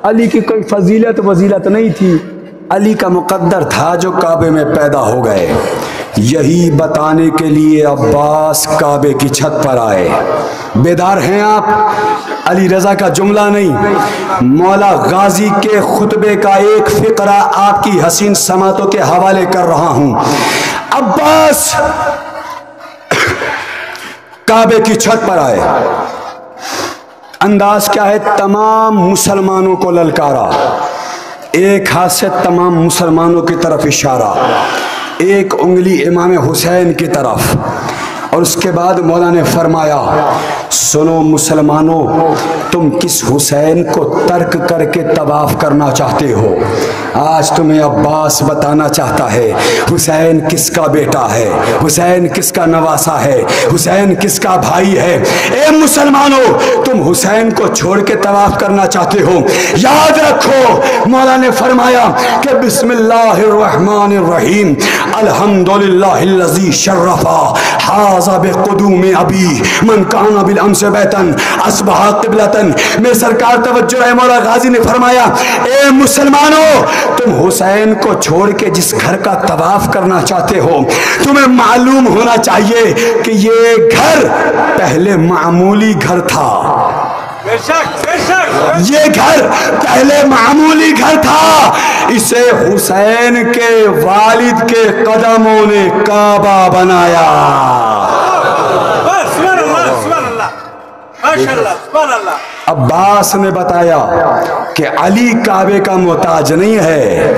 अली की कोई फजीलत वजीलत नहीं थी, अली का मुकद्दर था जो काबे में पैदा हो गए। यही बताने के लिए अब्बास काबे की छत पर आए। बेदार हैं आप? अली रजा का जुमला नहीं, मौला गाजी के खुतबे का एक फिक्रा आपकी हसीन समातों के हवाले कर रहा हूं। अब्बास काबे की छत पर आए। अंदाज क्या है? तमाम मुसलमानों को ललकारा, एक हाथ से तमाम मुसलमानों की तरफ इशारा, एक उंगली इमाम हुसैन की तरफ, और उसके बाद मौला ने फरमाया, सुनो मुसलमानों, तुम किस हुसैन को तर्क करके तवाफ करना चाहते हो? आज तुम्हें अब्बास बताना चाहता है हुसैन किसका बेटा है, हुसैन किसका नवासा है, हुसैन किसका भाई है। ए मुसलमानों, तुम हुसैन को छोड़ के तवाफ करना चाहते हो? याद रखो, मौला ने फरमाया कि बिस्मिल्लाहिर्रहमानिर्रहीम, अल्हम्दुलिल्लाहिल्लज़ी शर्रफा हाज़ा बिक़ुदूम अबी मन काना बिल अम्स बैतन अस्बहा क़िबलतन। मेरे सरकार तवज्जो है, मौला गाजी ने फरमाया, ए मुसलमानों, तुम हुसैन को छोड़ के जिस घर का तवाफ करना चाहते हो, तुम्हें मालूम होना चाहिए कि ये घर पहले मामूली घर था। ये घर पहले मामूली घर था, इसे हुसैन के वालिद के कदमों ने काबा बनाया। अब्बास ने बताया कि अली काबे का मोहताज नहीं है,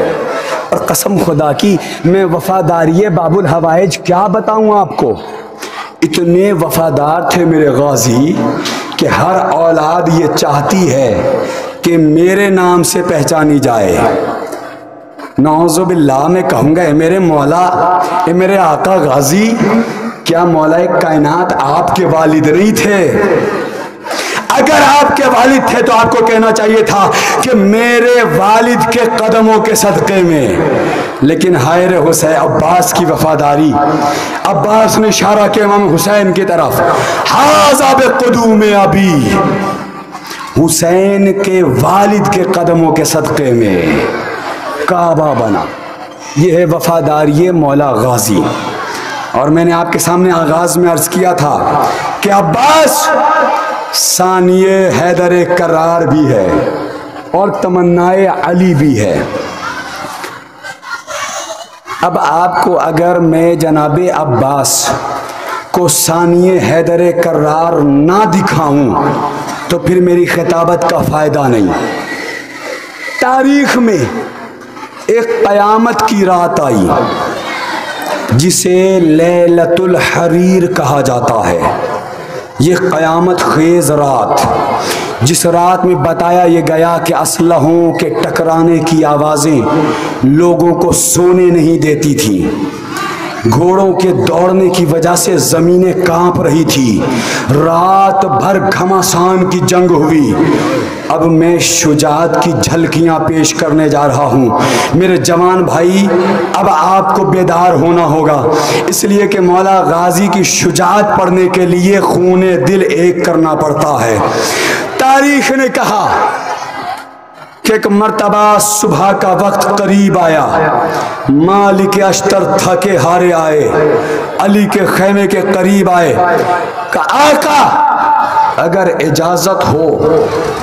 और कसम खुदा की मैं वफादारी बाबुल हवाइज क्या बताऊं आपको। इतने वफादार थे मेरे गाजी कि हर औलाद ये चाहती है कि मेरे नाम से पहचानी जाए। नौज़ुबिल्लाह मैं कहूँगा, मेरे मौला, मेरे आका गाजी, क्या मौला कायनात आपके वालिद नहीं थे? अगर आपके वालिद थे तो आपको कहना चाहिए था कि मेरे वालिद के कदमों के सदक़े में। लेकिन हाय रे हुसैन, अब्बास की वफादारी। अब्बास ने इशारा किया इमाम हुसैन की तरफ, हाज़ा बिक़ुदूम अबी, हुसैन के वालिद के कदमों के सदक़े में काबा बना। यह है वफादारी मौला गाजी। और मैंने आपके सामने आगाज में अर्ज किया था कि अब्बास सानिए हैदर करार भी है और तमन्नाए अली भी है। अब आपको अगर मैं जनाबे अब्बास को सानिए हैदर करार ना दिखाऊं तो फिर मेरी खिताबत का फ़ायदा नहीं। तारीख में एक क़यामत की रात आई जिसे लैलतुल हरीर कहा जाता है। ये क़यामत ख़ेज़ रात, जिस रात में बताया ये गया कि असलहों के टकराने की आवाज़ें लोगों को सोने नहीं देती थी, घोड़ों के दौड़ने की वजह से ज़मीनें कांप रही थी, रात भर घमासान की जंग हुई। अब मैं शुजाअत की झलकियां पेश करने जा रहा हूं। मेरे जवान भाई, अब आपको बेदार होना होगा, इसलिए कि मौला गाजी की शुजाअत पढ़ने के लिए खूने दिल एक करना पड़ता है। तारीख ने कहा कि एक मर्तबा सुबह का वक्त करीब आया, मालिक अश्तर थके हारे आए, अली के खैमे के करीब आए, का आका अगर इजाजत हो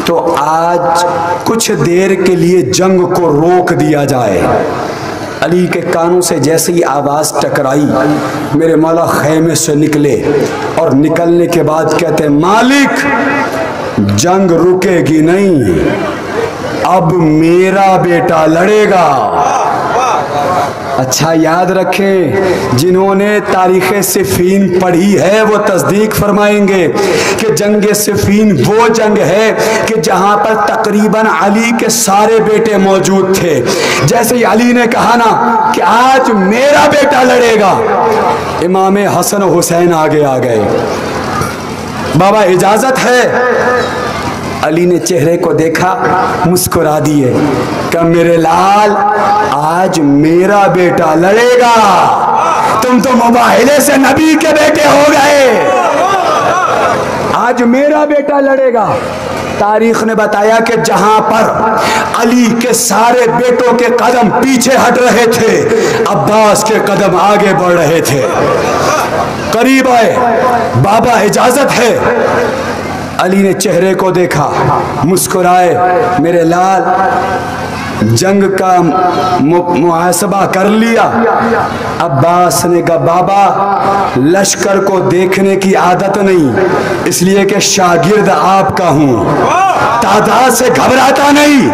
तो आज कुछ देर के लिए जंग को रोक दिया जाए। अली के कानों से जैसे ही आवाज टकराई, मेरे मौला खैमे से निकले और निकलने के बाद कहते, मालिक जंग रुकेगी नहीं, अब मेरा बेटा लड़ेगा। अच्छा याद रखें, जिन्होंने तारीख़ सिफ़ीन पढ़ी है वो तस्दीक फरमाएंगे कि जंग सिफ़ीन वो जंग है कि जहां पर तकरीबन अली के सारे बेटे मौजूद थे। जैसे ही अली ने कहा ना कि आज मेरा बेटा लड़ेगा, इमाम हसन हुसैन आगे आ गए। बाबा इजाजत है? अली ने चेहरे को देखा, मुस्कुरा दिए, कि मेरे लाल आज मेरा बेटा लड़ेगा। तुम तो मुबाहिले से नबी के बेटे हो गए, आज मेरा बेटा लड़ेगा। तारीख ने बताया कि जहां पर अली के सारे बेटों के कदम पीछे हट रहे थे, अब्बास के कदम आगे बढ़ रहे थे। करीब आए, बाबा इजाजत है? अली ने चेहरे को देखा, मुस्कुराए, मेरे लाल जंग का मुहासबा कर लिया। अब्बास ने कहा बाबा लश्कर को देखने की आदत नहीं, इसलिए कि शागिर्द आपका हूं, तादाद से घबराता नहीं।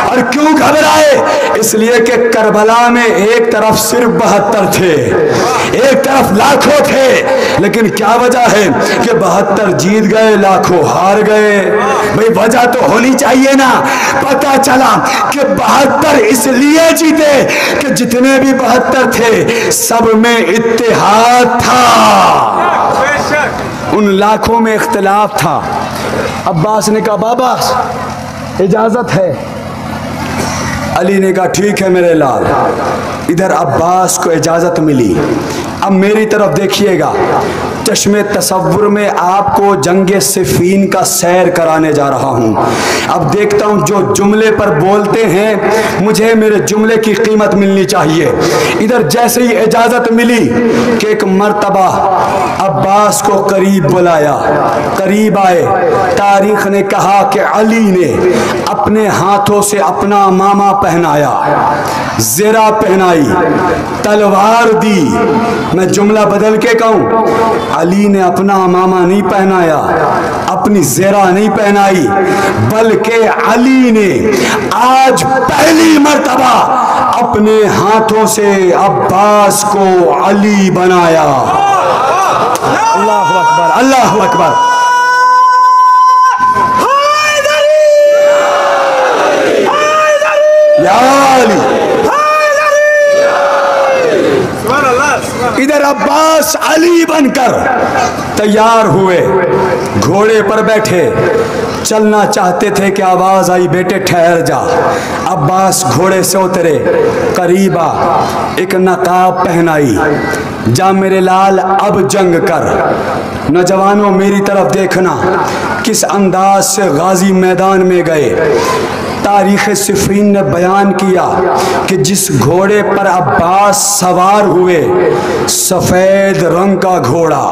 और क्यों घबराए? इसलिए कि करबला में एक तरफ सिर्फ 72 थे, एक तरफ लाखों थे, लेकिन क्या वजह है कि 72 जीत गए, लाखों हार गए। भाई वजह तो होनी चाहिए ना। पता चला कि 72 इसलिए जीते कि जितने भी 72 थे सब में इत्तेहाद था, उन लाखों में इख्तिलाफ था। अब्बास ने कहा बाबा इजाजत है? अली ने कहा ठीक है मेरे लाल। इधर अब्बास को इजाजत मिली। अब मेरी तरफ देखिएगा, चश्मे तसव्वुर में आपको जंगे सिफ़ीन का सैर कराने जा रहा हूँ। अब देखता हूँ जो जुमले पर बोलते हैं मुझे मेरे जुमले की कीमत मिलनी चाहिए। इधर जैसे ही इजाज़त मिली कि एक मर्तबा अब्बास को करीब बुलाया, करीब आए। तारीख ने कहा कि अली ने अपने हाथों से अपना मामा पहनाया, ज़ेरा पहनाई, तलवार दी। मैं जुमला बदल के कहूँ, अली ने अपना मामा नहीं पहनाया, अपनी ज़ेरा नहीं पहनाई, बल्कि अली ने आज पहली मर्तबा अपने हाथों से अब्बास को अली बनाया। अल्लाहु अकबर, अल्लाहु अकबर। या अली। इधर अब्बास अली बनकर तैयार हुए, घोड़े पर बैठे, चलना चाहते थे कि आवाज आई बेटे ठहर जा। अब्बास घोड़े से उतरे, करीबा, एक नकाब पहनाई, जा मेरे लाल अब जंग कर। नौजवानों मेरी तरफ देखना, किस अंदाज से गाजी मैदान में गए। तारीख़ सिफ़ीन ने बयान किया कि जिस घोड़े पर अब्बास सवार हुए, सफ़ेद रंग का घोड़ा,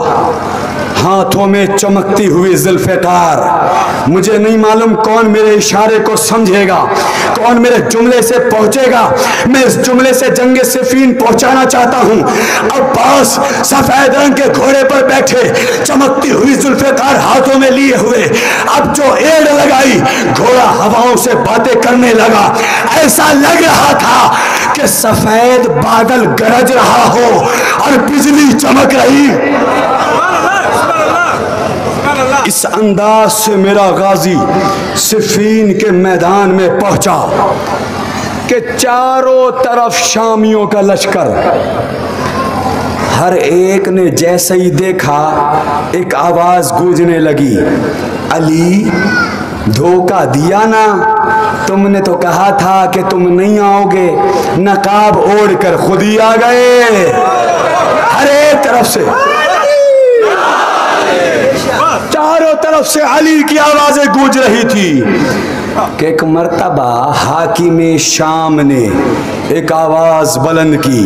हाथों में चमकती हुई ज़ुल्फ़िकार। मुझे नहीं मालूम कौन मेरे इशारे को समझेगा, कौन मेरे जुमले से पहुंचेगा। मैं इस जुमले से जंगे सिफ़ीन पहुंचाना चाहता हूं। अब्बास सफ़ेद रंग के घोड़े पर बैठे, चमकती हुई ज़ुल्फ़िकार हाथों में लिए हुए। अब जो एड़ लगाई, घोड़ा हवाओं से बातें करने लगा। ऐसा लग रहा था कि सफ़ेद बादल गरज रहा हो और बिजली चमक रही। इस अंदाज से मेरा गाजी सिफ़ीन के मैदान में पहुंचा कि चारों तरफ शामियों का लश्कर। हर एक ने जैसे ही देखा एक आवाज गूंजने लगी, अली धोखा दिया ना, तुमने तो कहा था कि तुम नहीं आओगे, नकाब ओढ़ कर खुद ही आ गए। हर एक तरफ से, चारों तरफ से अली की आवाजें गूंज रही थी कि एक मर्तबा हाकिम शाम ने एक आवाज बुलंद की,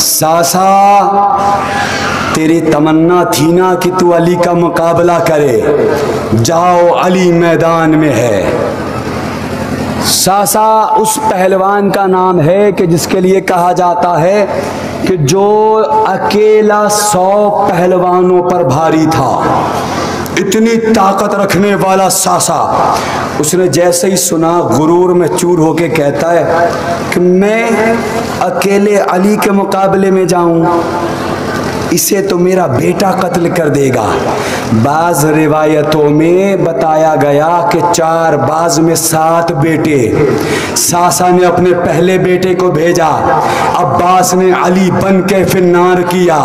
सासा तेरी तमन्ना थी ना कि तू अली का मुकाबला करे, जाओ अली मैदान में है। सासा उस पहलवान का नाम है कि जिसके लिए कहा जाता है कि जो अकेला 100 पहलवानों पर भारी था, इतनी ताकत रखने वाला सासा। उसने जैसे ही सुना गुरूर में चूर होके कहता है कि मैं अकेले अली के मुकाबले में जाऊं, इसे तो मेरा बेटा कत्ल कर देगा। बाज रिवायतों में बताया गया कि 4 बाज में 7 बेटे। सासा ने अपने पहले बेटे को भेजा, अब्बास ने अली बन के फिन्नार किया।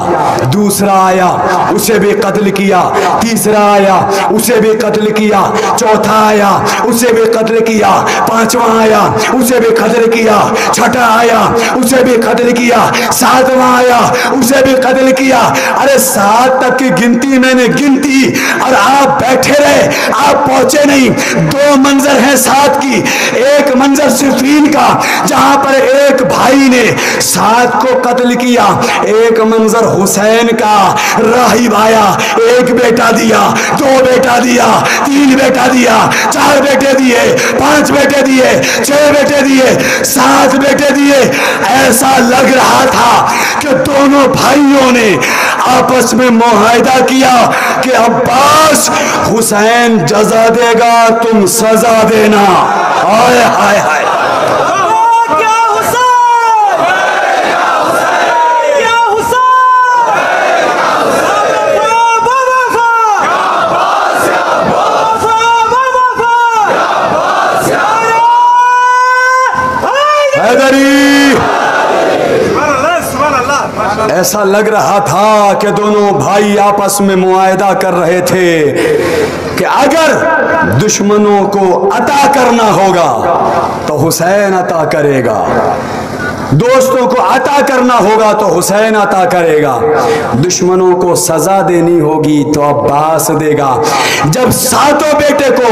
दूसरा आया, उसे भी कत्ल किया। तीसरा आया, उसे भी कत्ल किया। चौथा आया, उसे भी कत्ल किया। पांचवा आया, उसे भी कत्ल किया। छठा आया, उसे भी कत्ल किया। सातवां आया, उसे भी कत्ल किया। अरे 7 तक की गिनती मैंने गिनती और आप बैठे रहे, आप पहुंचे नहीं। 2 मंजर हैं 7 की। एक मंजर सिफीन का, जहां पर एक भाई ने 7 को कत्ल किया। एक मंजर हुसैन का, राहिब आया, 1 बेटा दिया, 2 बेटा दिया, 3 बेटा दिया, 4 बेटे दिए, 5 बेटे दिए, 6 बेटे दिए, 7 बेटे दिए। ऐसा लग रहा था कि दोनों भाइयों ने आपस में मुआहदा किया कि अब्बास, हुसैन जजा देगा, तुम सजा देना। हाय हाय हाय, क्या हुसैन, क्या हुसैन, क्या ऐसा लग रहा था कि दोनों भाई आपस में मुआहदा कर रहे थे कि अगर दुश्मनों को अता करना होगा तो हुसैन अता करेगा, दोस्तों को अता करना होगा तो हुसैन अता करेगा, दुश्मनों को सजा देनी होगी तो अब्बास देगा। जब 7 बेटे को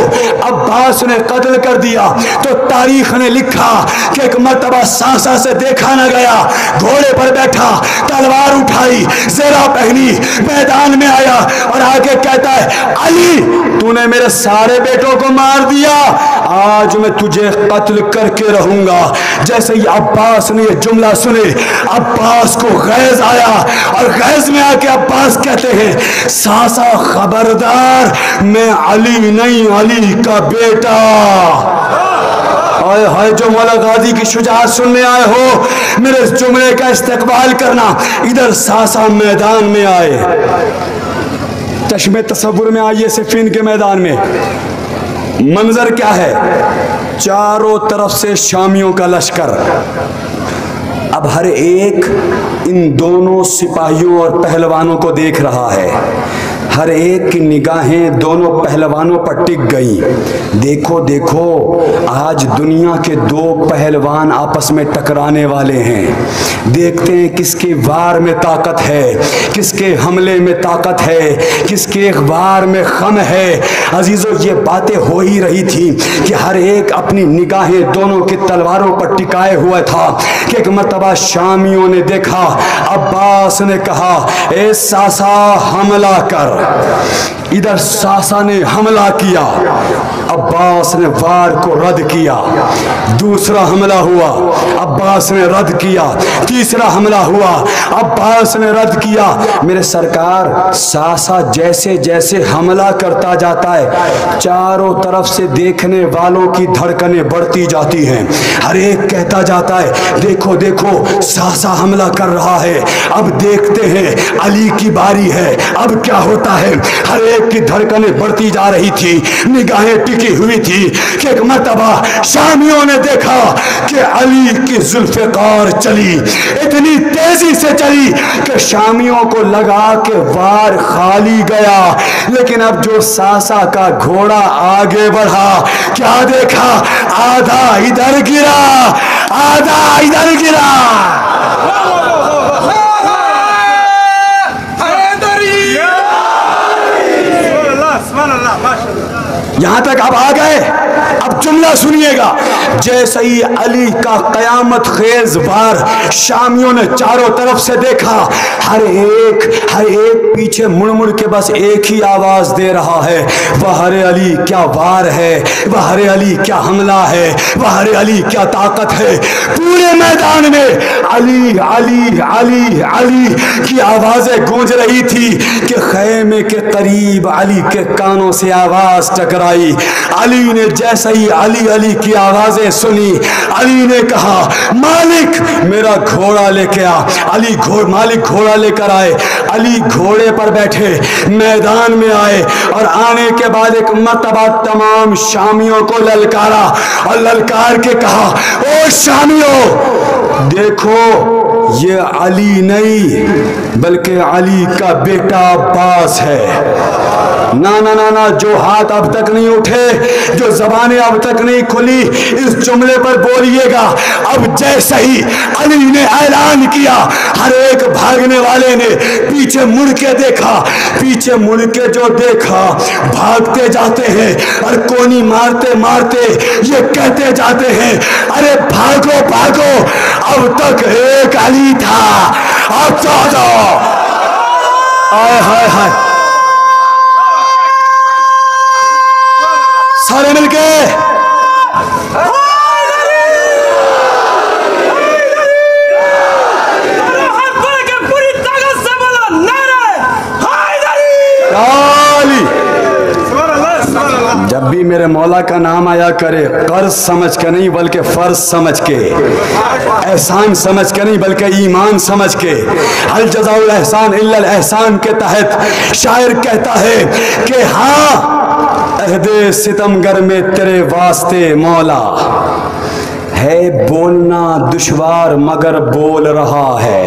अब्बास ने कत्ल कर दिया तो तारीख ने लिखा कि एक मर्तबा सासा से देखा न गया, घोड़े पर बैठा, तलवार उठाई, ज़ेरा पहनी, मैदान में आया और आके कहता है, अली तूने मेरे सारे बेटों को मार दिया, आज मैं तुझे कत्ल करके रहूंगा। जैसे ही अब्बास ने ये जुमला सुने, अब्बास को गैज आया और गैज में आके अब्बास कहते हैं, सासा खबरदार, मैं अली नहीं, अली का बेटा। हाय हाय, जो मौला गाजी की शुजाअत सुनने आए हो, मेरे इस जुमले का इस्तकबाल करना। इधर सासा मैदान में आए, चश्मे तसव्वुर में आइए, सिफीन के मैदान में मंजर क्या है, चारों तरफ से शामियों का लश्कर। अब हर एक इन दोनों सिपाहियों और पहलवानों को देख रहा है, हर एक की निगाहें दोनों पहलवानों पर टिक गई। देखो देखो, आज दुनिया के 2 पहलवान आपस में टकराने वाले हैं। देखते हैं किसके वार में ताकत है, किसके हमले में ताकत है, किसके वार में खम है। अजीजों, ये बातें हो ही रही थी कि हर एक अपनी निगाहें दोनों की तलवारों पर टिकाए हुआ था कि एक मर्तबा शामियों ने देखा, अब्बास ने कहा, ए सासा हमला कर। इधर सासा ने हमला किया, अब्बास ने वार को रद्द किया। दूसरा हमला हुआ, अब्बास ने रद्द किया। तीसरा हमला हुआ, अब्बास ने रद्द किया। मेरे सरकार, सासा जैसे जैसे हमला करता जाता है, चारों तरफ से देखने वालों की धड़कनें बढ़ती जाती हैं। हर एक कहता जाता है, देखो देखो, सासा हमला कर रहा है, अब देखते हैं, अली की बारी है, अब क्या होता है। हर एक की धड़कनें बढ़ती जा रही थी, निगाहें टिकी हुई थी कि एक मर्तबा शामियों ने देखा कि अली की जुल्फ़िकार चली, इतनी तेजी से चली कि शामियों को लगा कि वार खाली गया। लेकिन अब जो सासा का घोड़ा आगे बढ़ा, क्या देखा, आधा इधर गिरा, आधा इधर गिरा। यहां तक अब आ गए, अब जुमला सुनिएगा। जैसे ही अली का कयामत खेज वार शामियों ने चारों तरफ से देखा, हर एक पीछे मुड़ मुड़ के बस एक ही आवाज दे रहा है, वहरे अली क्या वार है, वहरे अली क्या हमला है, वहरे अली क्या ताकत है। पूरे मैदान में अली अली अली अली की आवाजें गूंज रही थी कि खैमे के करीब अली के कानों से आवाज टकराई। अली ने जैसे ही अली अली की आवाजें सुनी। अली ने कहा मालिक मेरा घोड़ा लेके आ। मालिक घोड़ा लेकर आए। अली घोड़े पर बैठे मैदान में आए और आने के बाद एक मर्तबा तमाम शामियों को ललकारा और ललकार के कहा ओ शामियों देखो ये अली नहीं बल्कि अली का बेटा अब्बास है। ना ना ना ना, जो हाथ अब तक नहीं उठे, जो जबानें अब तक नहीं खुली, इस जुमले पर बोलिएगा। अब जैसे ही अली ने ऐलान किया हर एक भागने वाले ने पीछे मुड़ के देखा। पीछे मुड़ के जो देखा भागते जाते हैं और कोनी मारते मारते ये कहते जाते हैं अरे भागो भागो, अब तक एक अली था अब 14। हाय हाय हाय, सारे मिलके पूरी ताकत से बोलो नारे हैदरी। जब भी मेरे मौला का नाम आया करे कर्ज समझ के नहीं बल्कि फर्ज समझ के, एहसान समझ के नहीं बल्कि ईमान समझ के, हल जज़ाउल एहसान इल्लल एहसान के तहत शायर कहता है कि हाँ अहदे सितमगर में तेरे वास्ते मौला है, बोलना दुश्वार मगर बोल रहा है।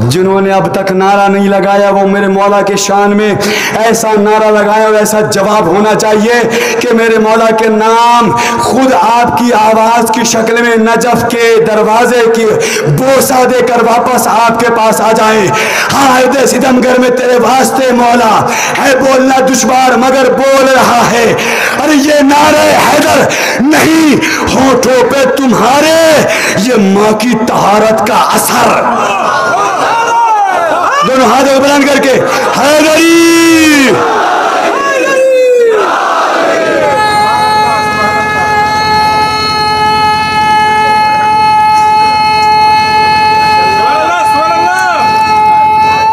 जिन्होंने अब तक नारा नहीं लगाया वो मेरे मौला के शान में ऐसा नारा लगाया और ऐसा जवाब होना चाहिए कि मेरे मौला के नाम खुद आपकी आवाज की शक्ल में नजफ के दरवाजे की बोसा देकर वापस आपके पास आ जाए। हाँ अहदे सितमगर में तेरे वास्ते मौला है, बोलना दुश्वार मगर बोल रहा है। अरे ये नारे हैदर नहीं, होठों पे तुम्हारे ये मां की तहारत का असर। दोनों हाथों को बुलंद करके हैदरी।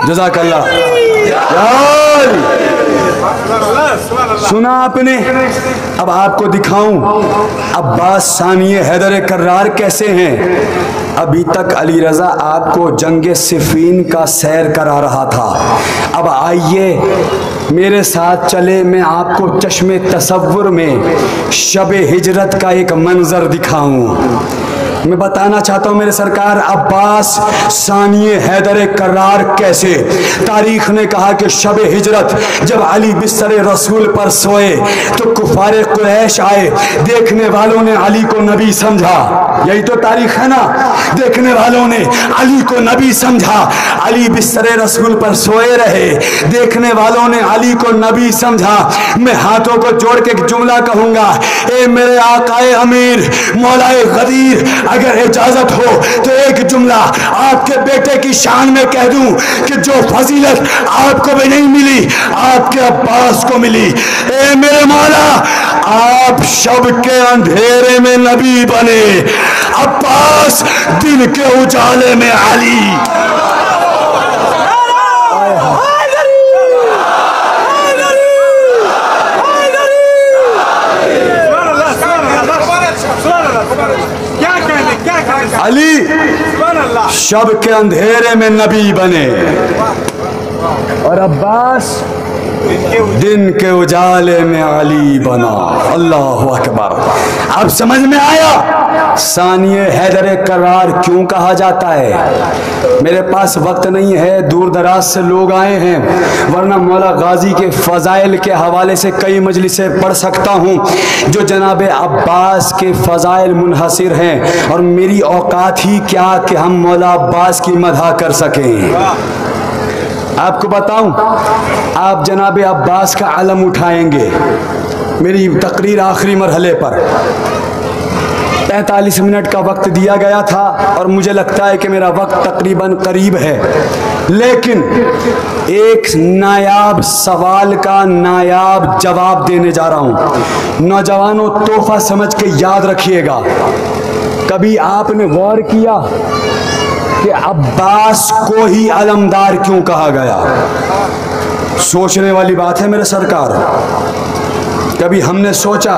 जज़ाकल्लाह। सुना आपने, अब आपको दिखाऊं अब्बास सानिए हैदर कर्रार कैसे हैं। अभी तक अली रजा आपको जंगे सिफीन का सैर करा रहा था। अब आइए मेरे साथ चले, मैं आपको चश्मे तसव्वुर में शब हिजरत का एक मंजर दिखाऊं। मैं बताना चाहता हूँ मेरे सरकार अब्बास सानिए हैदर कर्रार कैसे। तारीख ने कहा कि शब हिजरत जब अली बिस्तर रसूल पर सोए तो कुफारे कुरैश आए। देखने वालों ने अली को नबी समझा, यही तो तारीख है ना। देखने वालों ने अली को नबी समझा, अली बिस्तर रसूल पर सोए रहे। देखने वालों ने अली को नबी समझा। मैं हाथों को जोड़ के एक जुमला कहूंगा, ए मेरे आकाए अमीर मौलाए गदीर, अगर इजाजत हो तो एक जुमला आपके बेटे की शान में कह दूं कि जो फजीलत आपको भी नहीं मिली आपके अब्बास को मिली। ए मेरे मौला, आप शब के अंधेरे में नबी बने, अब्बास दिन के उजाले में अली। अली शब के अंधेरे में नबी बने और अब्बास दिन के उजाले में अली बना। अल्लाह अकबर। अब समझ में आया सानिए हैदर कर्रार क्यों कहा जाता है। मेरे पास वक्त नहीं है, दूर दराज से लोग आए हैं, वरना मौला गाजी के फ़ज़ाइल के हवाले से कई मजलिसें पढ़ सकता हूँ जो जनाब अब्बास के फ़ज़ाइल मुनहसिर हैं। और मेरी औकात ही क्या कि हम मौला अब्बास की मदह कर सकें। आपको बताऊं, आप जनाब अब्बास का अलम उठाएंगे। मेरी तकरीर आखिरी मरहले पर 45 मिनट का वक्त दिया गया था और मुझे लगता है कि मेरा वक्त तकरीबन करीब है, लेकिन एक नायाब सवाल का नायाब जवाब देने जा रहा हूं। नौजवानों, तोहफा समझ के याद रखिएगा। कभी आपने गौर किया कि अब्बास को ही अलमदार क्यों कहा गया? सोचने वाली बात है मेरे सरकार। कभी हमने सोचा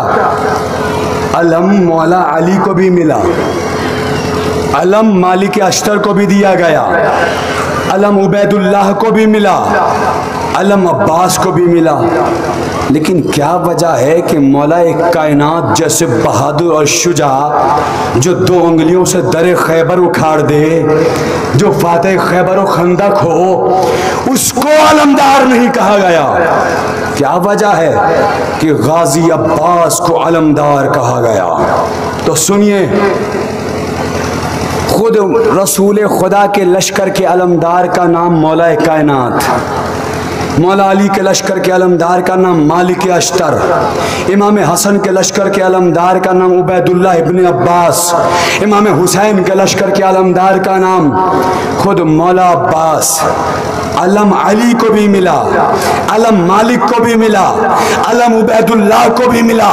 अलम मौला अली को भी मिला, अलम मालिक अश्तर को भी दिया गया, अलम उबैदुल्लाह को भी मिला, अलम अब्बास को भी मिला। लेकिन क्या वजह है कि मौला कायनात जैसे बहादुर और शुजा, जो 2 उंगलियों से दरे खैबर उखाड़ दे, जो फातेह खैबर और खंदक हो, उसको अलमदार नहीं कहा गया? क्या वजह है कि गाजी अब्बास को अलमदार कहा गया? तो सुनिए, खुद रसूल खुदा के लश्कर के अलमदार का नाम मौला कायनात, मौला अली के लश्कर के अलमदार का नाम मालिक अश्तर, इमाम हसन के लश्कर के अलमदार का नाम उबैदुल्लाह इब्न अब्बास, इमाम हुसैन के लश्कर के अलमदार का नाम खुद मौला अब्बास। अलम अली को भी मिला, अलम मालिक को भी मिला, अलम उबैदुल्लाह को भी मिला,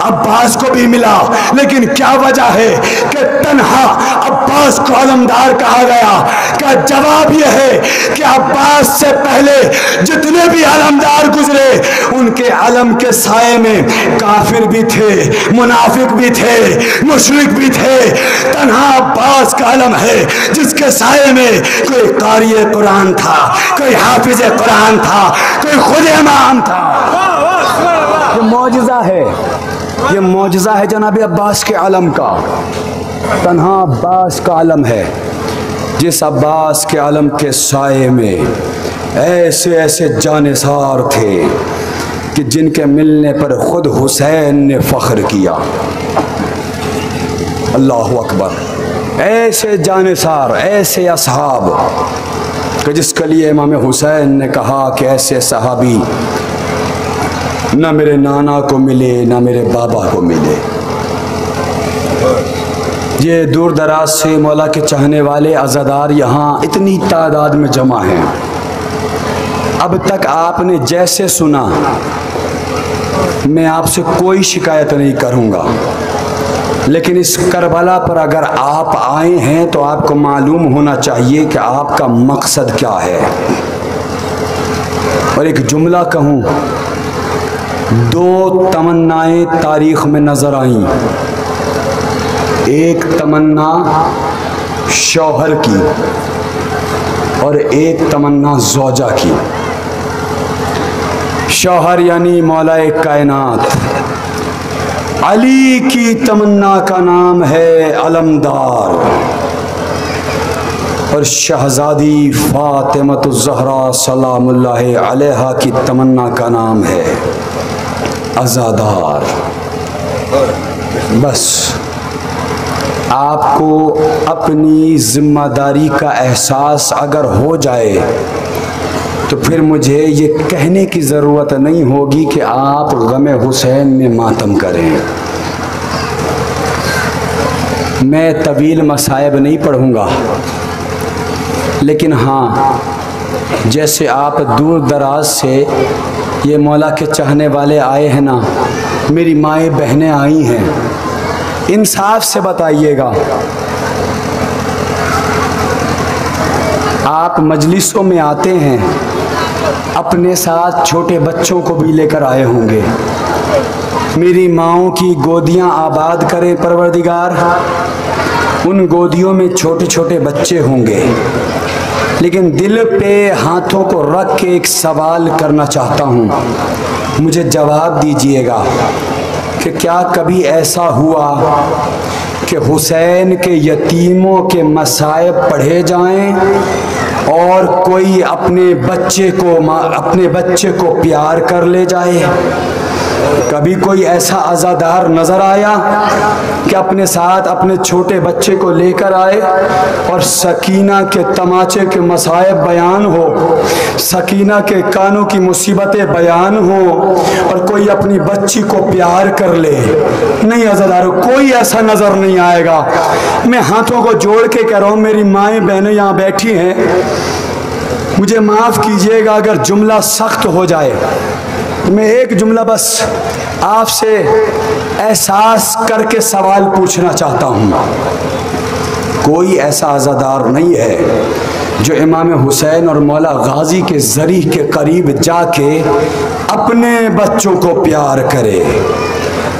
अब्बास को भी मिला। लेकिन क्या वजह है कि तन्हा अब्बास को अलमदार कहा गया? का जवाब यह है कि अब्बास से पहले जितने भी अलमदार गुजरे, उनके अलम के साए में काफिर भी थे, मुनाफिक भी थे, मुशरिक भी थे। तन्हा अब्बास का अलम है जिसके साए में कोई कारी कुरान था, कोई हाफिज कुरान था, कोई खुद इमाम था। ये मौजज़ा है, ये मौजज़ा है जनाब अब्बास के अलम का। तन्हा अब्बास का अलम है, जिस अब्बास के अलम के साए में ऐसे ऐसे जानिसार थे कि जिनके मिलने पर खुद हुसैन ने फख्र किया। अल्लाह अकबर। ऐसे जानिसार, ऐसे असहाब कि जिसके लिए इमाम हुसैन ने कहा कि ऐसे सहाबी न मेरे नाना को मिले न मेरे बाबा को मिले। ये दूर दराज से मौला के चाहने वाले अज़ादार यहाँ इतनी तादाद में जमा हैं। अब तक आपने जैसे सुना, मैं आपसे कोई शिकायत नहीं करूँगा, लेकिन इस करबला पर अगर आप आए हैं तो आपको मालूम होना चाहिए कि आपका मकसद क्या है। और एक जुमला कहूँ, 2 तमन्नाएं तारीख़ में नज़र आईं। एक तमन्ना शौहर की और एक तमन्ना ज़ौजा की। शौहर यानी मौला कायनात, अली की तमन्ना का नाम है अलमदार, और शहजादी फातिमतुज़ ज़हरा सलामुल्लाहि अलैहा की तमन्ना का नाम है अज़ादार। बस आपको अपनी ज़िम्मेदारी का एहसास अगर हो जाए तो फिर मुझे ये कहने की ज़रूरत नहीं होगी कि आप गम हुसैन में मातम करें। मैं तवील मसाइब नहीं पढ़ूँगा, लेकिन हाँ, जैसे आप दूर दराज से ये मौला के चाहने वाले आए हैं ना, मेरी माएँ बहनें आई हैं, इंसाफ से बताइएगा, आप मजलिसों में आते हैं, अपने साथ छोटे बच्चों को भी लेकर आए होंगे। मेरी माँओं की गोदियाँ आबाद करें परवरदिगार, उन गोदियों में छोटे छोटे बच्चे होंगे। लेकिन दिल पे हाथों को रख के एक सवाल करना चाहता हूँ, मुझे जवाब दीजिएगा कि क्या कभी ऐसा हुआ कि हुसैन के यतीमों के मसाइब पढ़े जाएं और कोई अपने बच्चे को प्यार कर ले जाए? कभी कोई ऐसा अज़ादार नज़र आया कि अपने साथ अपने छोटे बच्चे को लेकर आए और सकीना के तमाचे के मसाइब बयान हो, सकीना के कानों की मुसीबतें बयान हो और कोई अपनी बच्ची को प्यार कर ले? नहीं अज़ादारों, कोई ऐसा नज़र नहीं आएगा। मैं हाथों को जोड़ के कह रहा हूँ, मेरी माएँ बहनें यहाँ बैठी हैं, मुझे माफ़ कीजिएगा अगर जुमला सख्त हो जाए। मैं एक जुमला बस आपसे एहसास करके सवाल पूछना चाहता हूँ। कोई ऐसा अज़ादार नहीं है जो इमाम हुसैन और मौला गाजी के ज़री के करीब जाके अपने बच्चों को प्यार करे?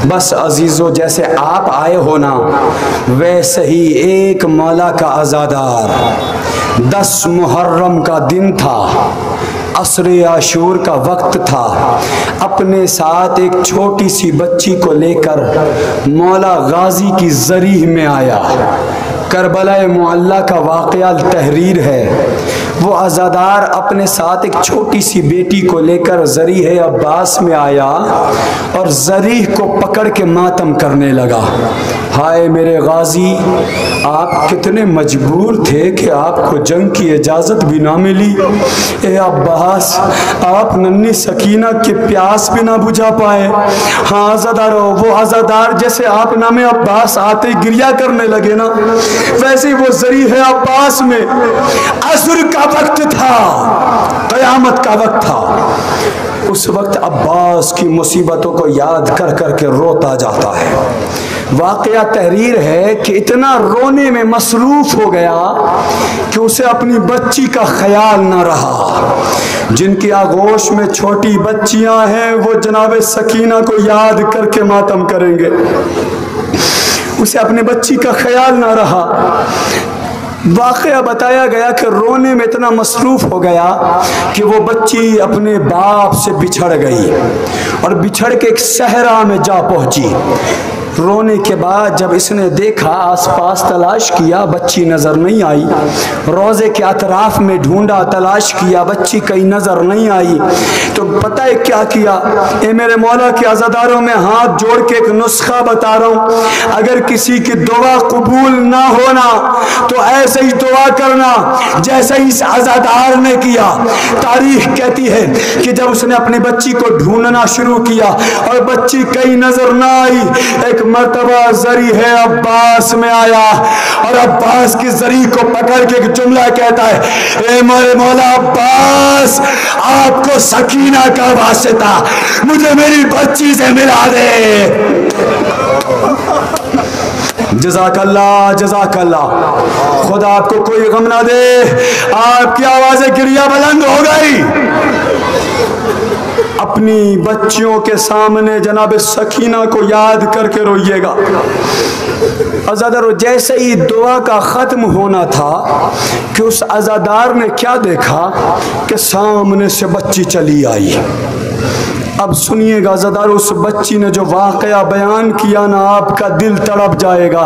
बस अजीज़ों, जैसे आप आए हो ना, वैसे ही एक मौला का आज़ादार 10 मुहर्रम का दिन था, असरे आशूर का वक्त था, अपने साथ एक छोटी सी बच्ची को लेकर मौला गाजी की ज़रीह में आया। करबला मुअल्ला का वाक़या तहरीर है। वो आज़ादार अपने साथ एक छोटी सी बेटी को लेकर ज़रीह अब्बास में आया और ज़रीह को पकड़ के मातम करने लगा। हाय मेरे गाजी, आप कितने मजबूर थे कि आपको जंग की इजाज़त भी ना मिली। ए अब्बास, आप नन्ही सकीना के प्यास भी ना बुझा पाए। हाँ आज़ादार, वो आज़ादार जैसे आप नामे अब्बास आते ही गिरिया करने लगे ना, वैसे ही वो ज़रीह अब्बास में असर का वक्त था, क़यामत का वक्त था। उस वक्त अब्बास की मुसीबतों को याद कर कर के रोता जाता है। वाक़या तहरीर है कि इतना रोने में मसरूफ़ हो गया कि उसे अपनी बच्ची का ख्याल न रहा। जिनकी आगोश में छोटी बच्चियां हैं वो जनाब सकीना को याद करके मातम करेंगे, उसे अपनी बच्ची का ख्याल ना रहा। वाक़या बताया गया कि रोने में इतना मसरूफ़ हो गया कि वो बच्ची अपने बाप से बिछड़ गई और बिछड़ के एक सहरा में जा पहुंची। रोने के बाद जब इसने देखा, आसपास तलाश किया, बच्ची नज़र नहीं आई। रोज़े के अतराफ़ में ढूंढा, तलाश किया, बच्ची कहीं नज़र नहीं आई। तो पता है क्या किया? ये मेरे मौला के आज़ादारों में हाथ जोड़ के एक नुस्खा बता रहा हूँ। अगर किसी की दुआ कबूल ना होना तो ऐसे ही दुआ करना जैसे इस आज़ादार ने किया। तारीख कहती है कि जब उसने अपनी बच्ची को ढूंढना शुरू किया और बच्ची कहीं नज़र ना आई, एक मर्तबा ज़रीह अब्बास में आया और अब्बास की ज़रीह को पकड़ के एक जुमला कहता है, ए मेरे मौला अब्बास, आपको सकीना का वास्ता मुझे मेरी बच्ची से मिला दे। जज़ाकल्लाह जज़ाकल्लाह, खुदा आपको कोई गम ना दे। आपकी आवाज़ें गिरिया बुलंद हो गई। अपनी बच्चियों के सामने जनाब सकीना को याद करके रोइएगा। अज़ादार, जैसे ही दुआ का ख़त्म होना था कि उस अज़ादार ने क्या देखा कि सामने से बच्ची चली आई। अब सुनिएगा अज़ादार, उस बच्ची ने जो वाक़या बयान किया ना, आपका दिल तड़प जाएगा।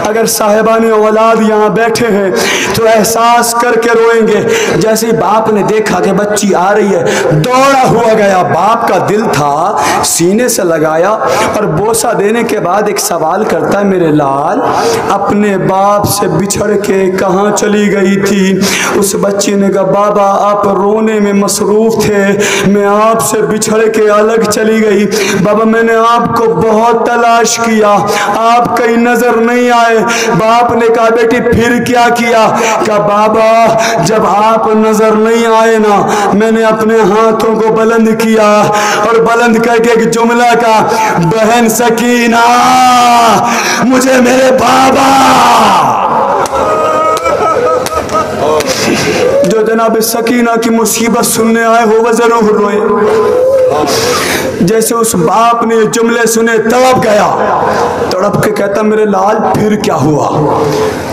अगर साहिबान औलाद यहाँ बैठे हैं तो एहसास करके रोएंगे। जैसे ही बाप ने देखा कि बच्ची आ रही है, दौड़ा हुआ गया। बाप का दिल था, सीने से लगाया और बोसा देने के बाद एक सवाल करता है, मेरे लाल, अपने बाप से बिछड़ के कहाँ चली गई थी? उस बच्ची ने कहा, बाबा आप रोने में मसरूफ़ थे, मैं आपसे बिछड़ के अलग चली गई। बाबा मैंने आपको बहुत तलाश किया, आप कहीं नजर नहीं आए। बाप ने कहा, बेटी फिर क्या किया? कहा, बाबा जब आप नजर नहीं आए ना, मैंने अपने हाथों को बुलंद किया और बुलंद करके एक जुमला का, बहन सकीना मुझे मेरे बाबा। जो जनाब सकीना की मुसीबत सुनने आए हो वह जरूर रोए। जैसे उस बाप ने जुमले सुने तड़प गया, तड़प के कहता, मेरे लाल फिर क्या हुआ?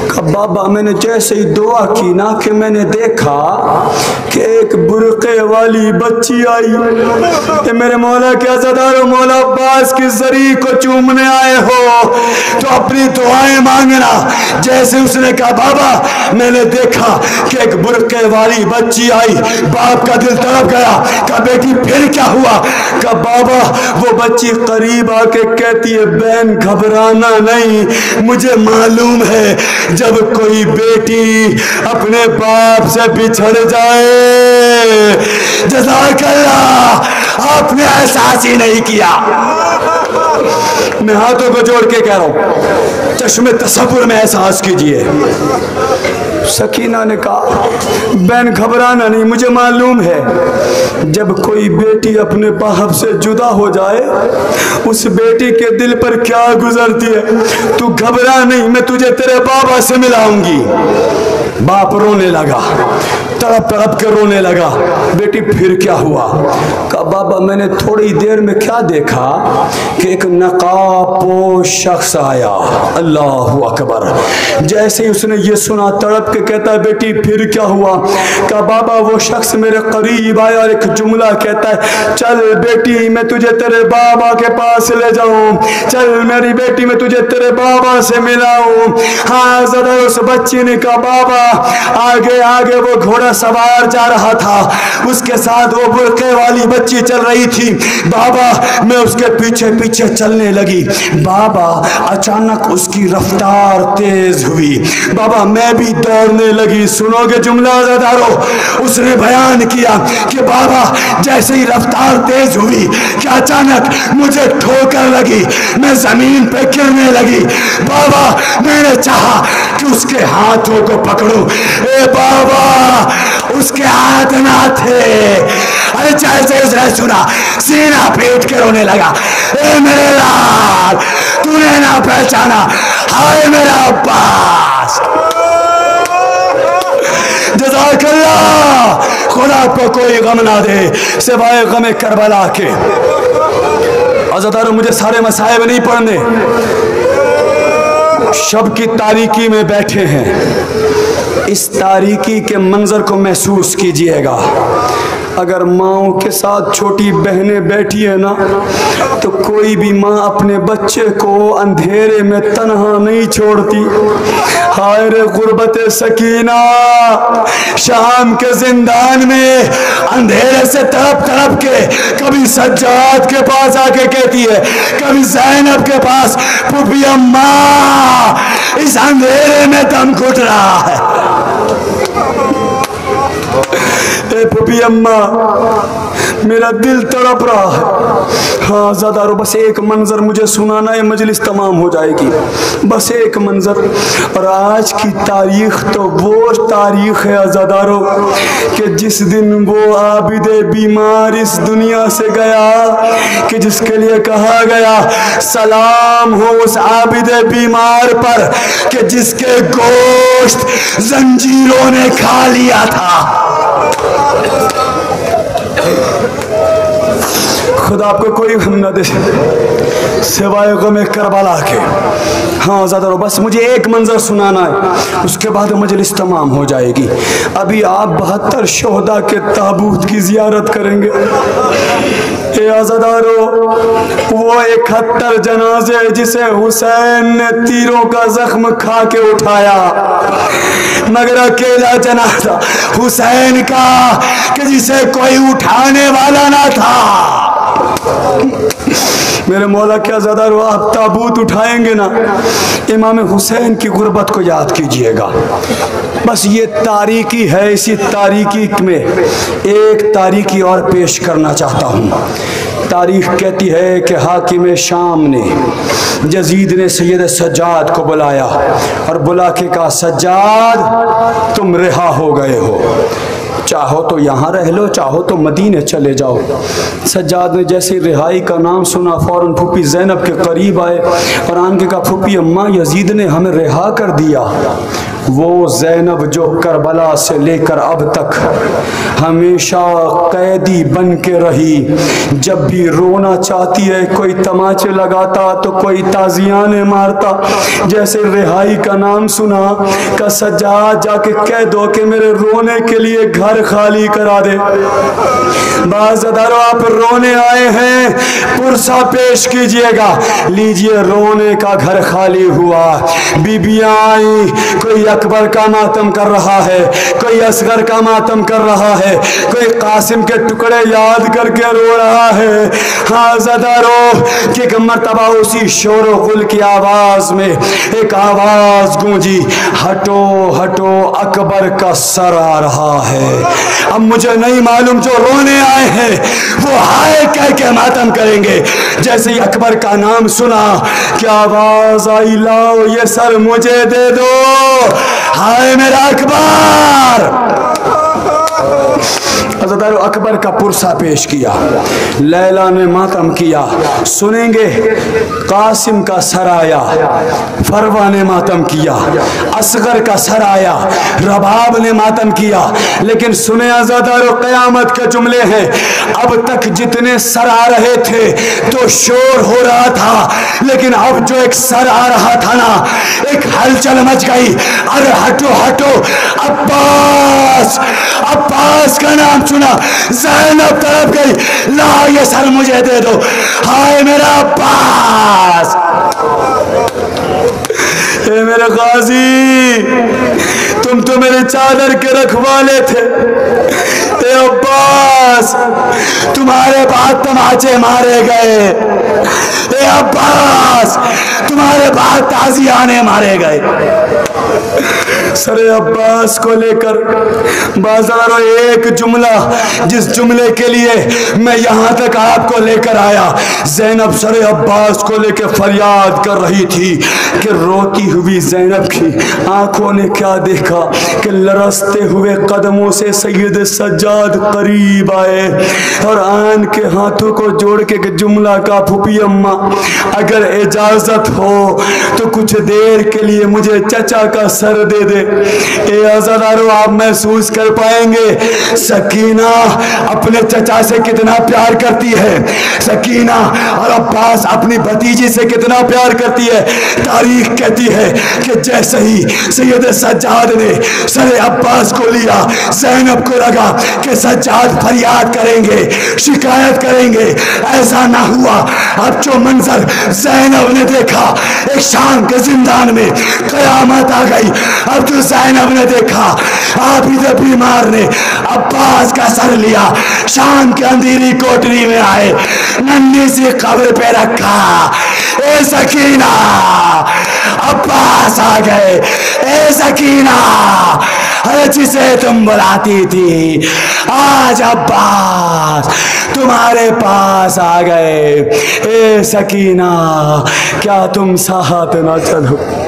कहा, बाबा मैंने जैसे ही दुआ की ना कि मैंने देखा कि एक बुरके वाली बच्ची आई। कि मेरे मौला के अज़ादार, मौला अब्बास की ज़रीह को चूमने आए हो तो अपनी दुआएं मांगना। जैसे उसने कहा, बाबा मैंने देखा कि एक बुरके वाली बच्ची आई, बाप का दिल तड़प गया। कहा, बेटी फिर क्या हुआ? कहा, बाबा वो बच्ची करीब आके कहती है, बहन घबराना नहीं, मुझे मालूम है जब कोई बेटी अपने बाप से बिछड़ जाए, जज़ाकल्लाह, आपने एहसास ही नहीं किया। मैं हाथों को जोड़ के कह रहा हूं, चश्मे तसव्वुर में एहसास कीजिए। सकीना ने कहा, बहन घबराना नहीं, मुझे मालूम है जब कोई बेटी अपने बाप से जुदा हो जाए उस बेटी के दिल पर क्या गुजरती है। तू घबरा नहीं, मैं तुझे तेरे बाबा से मिलाऊंगी। बाप रोने लगा। तड़प तड़प के रोने लगा। बेटी फिर क्या हुआ? कहा बाबा मैंने थोड़ी देर में क्या देखा कि एक नकाबपोश शख्स आया। अल्लाहु अकबर। जैसे ही उसने ये सुना तड़प के कहता है बेटी फिर क्या हुआ? कहा बाबा वो शख्स मेरे करीब आया और एक जुमला कहता है चल बेटी मैं तुझे तेरे बाबा के पास ले जाऊं, चल मेरी बेटी मैं तुझे तेरे बाबा से मिलाऊं। हाँ ज़रा उस बच्ची ने कहा बाबा आगे आगे वो घोड़ा सवार जा रहा था, उसके साथ वो बुर्के वाली बच्ची चल रही थी। बाबा मैं उसके पीछे पीछे चलने लगी। बाबा अचानक उसकी रफ्तार तेज हुई। बाबा मैं भी दौड़ने लगी। सुनोगे जुमला ज़दारो? उसने बयान किया कि बाबा जैसे ही रफ्तार तेज हुई कि अचानक मुझे ठोकर लगी, मैं जमीन पे गिरने लगी। बाबा मैंने चाहा कि उसके हाथों को पकड़ूं। ए बाबा उसके हाथ ना थे। अरे जैसे उसने सुना सीना पीट के रोने लगा। ए मेरे लाल तूने ना पहचाना, हाय मेरा अब्बास। जज़ाकल्लाह। खुदा आपको कोई गम ना दे सिवाय गम करबला के। अज़दारों मुझे सारे मसाइब नहीं पढ़ने, शब की तारीकी में बैठे हैं। इस तारीकी के मंजर को महसूस कीजिएगा। अगर माओं के साथ छोटी बहनें बैठी है ना तो कोई भी माँ अपने बच्चे को अंधेरे में तन्हा नहीं छोड़ती। हाय रे गुर्बत सकीना, शाम के जिंदान में अंधेरे से तड़प तड़प के कभी सज्जाद के पास आके कहती है, कभी ज़ैनब के पास, फूफी अम्मा इस अंधेरे में दम घुट रहा है। फूफी अम्मा मेरा दिल तड़प रहा है। हाँ ज़दारो बस एक मंजर मुझे सुनाना है, मजलिस तमाम हो जाएगी। बस एक मंजर। और आज की तारीख तो वो तारीख है ज़दारो कि जिस दिन वो आबिदे बीमार इस दुनिया से गया कि जिसके लिए कहा गया सलाम हो उस आबिदे बीमार पर कि जिसके गोश्त जंजीरों ने खा लिया था। खुदा आपको कोई गम न दे सिवाय गम करबला के। हाँ ज़्यादा बस मुझे एक मंजर सुनाना है, उसके बाद मजलिस तमाम हो जाएगी। अभी आप 72 शोहदा के ताबूत की जियारत करेंगे। आज़ादारो वो 71 जनाजे जिसे हुसैन ने तीरों का जख्म खा के उठाया, मगर अकेला जनाजा हुसैन का कि जिसे कोई उठाने वाला ना था। मेरे मौला क्या ज़्यादा आप ताबूत उठाएंगे ना, इमाम हुसैन की गुर्बत को याद कीजिएगा। बस ये तारीकी है। इसी तारीकी में एक तारीकी और पेश करना चाहता हूँ। तारीख कहती है कि हाकिम शाम ने यजीद ने सैयद सज्जाद को बुलाया और बुला के कहा सज्जाद तुम रिहा हो गए हो, चाहो तो यहाँ रह लो, चाहो तो मदीने चले जाओ। सज्जाद ने जैसे रिहाई का नाम सुना फौरन फूफी ज़ैनब के करीब आए और आन के कहा फूफी अम्मा यजीद ने हमें रिहा कर दिया। वो ज़ैनब जो करबला से लेकर अब तक हमेशा कैदी बन के रही, जब भी रोना चाहती है कोई तमाचे लगाता तो कोई ताजियाने मारता। जैसे रिहाई का नाम सुना का सज्जाद जाके कह दो कि मेरे रोने के लिए घर खाली करा दे। बाज़दारों आप रोने आए हैं, पुरसा पेश कीजिएगा। लीजिए रोने का घर खाली हुआ। बीबियां आई, कोई अकबर का मातम कर रहा है, कोई असगर का मातम कर रहा है, कोई कासिम के टुकड़े याद करके रो रहा है। हाँ ज़दारो कि एक मर्तबा उसी शोर गुल की आवाज में एक आवाज गूंजी, हटो हटो अकबर का सर आ रहा है। अब मुझे नहीं मालूम जो रोने आए हैं वो हाय कह के मातम करेंगे। जैसे ही अकबर का नाम सुना क्या आवाज आई, लाओ ये सर मुझे दे दो, हाय मेरा अकबर। अकबर का पुरसा पेश किया, लैला ने मातम किया। सुनेंगे कासिम का सर आया, फरवा ने मातम किया, असगर का सर आया, रबाब ने मातम किया। लेकिन सुने आज़ादारों, क़यामत के जुमले हैं। अब तक जितने सर आ रहे थे तो शोर हो रहा था, लेकिन अब जो एक सर आ रहा था ना, एक हलचल मच गई। अरे हटो हटो, अब्बास, अब्बास का नाम सुना, ज़ैनब तड़प गई, ला ये सर मुझे दे दो, हाय मेरा अब्बास, हे मेरे गाजी, तुम तो मेरे चादर के रखवाले थे। हे अब्बास, तुम्हारे बाद तमाचे मारे गए। हे अब्बास, तुम्हारे बाद ताजियाने मारे गए। सरे अब्बास को लेकर बाजारों एक जुमला, जिस जुमले के लिए मैं यहाँ तक आपको लेकर आया। ज़ैनब सरे अब्बास को लेकर फरियाद कर रही थी कि रोती हुई ज़ैनब की आंखों ने क्या देखा कि लरसते हुए कदमों से सैयद सज्जाद करीब आए और आन के हाथों को जोड़ के जुमला का, फूफी अम्मा अगर इजाजत हो तो कुछ देर के लिए मुझे चचा का सर दे दे। ए आज़ादारों, आप महसूस कर पाएंगे सकीना अपने चचा से कितना प्यार करती है, सकीना और अब्बास अपनी भतीजी से कितना प्यार करती है। तारीख कहती है कि जैसे ही सैयद सज्जाद ने सरे अब्बास को लिया, ज़ैनब को लगा कि सज्जाद फरियाद करेंगे, शिकायत करेंगे। ऐसा ना हुआ। अब जो मंजर ज़ैनब ने देखा, एक शाम के जिंदान में कयामत आ गई। अब जो ज़ैनब ने देखा, आबिद बीमार ने अब्बास का सर लिया, शाम के अंधेरी कोठरी में आए, नन्ही सी कब्र पे रखा। ए सकीना, अब्बास आ गए। ए सकीना, अरे जिसे तुम बुलाती थी, आज अब्बास तुम्हारे पास आ गए। ए सकीना, क्या तुम साथ ना चलो?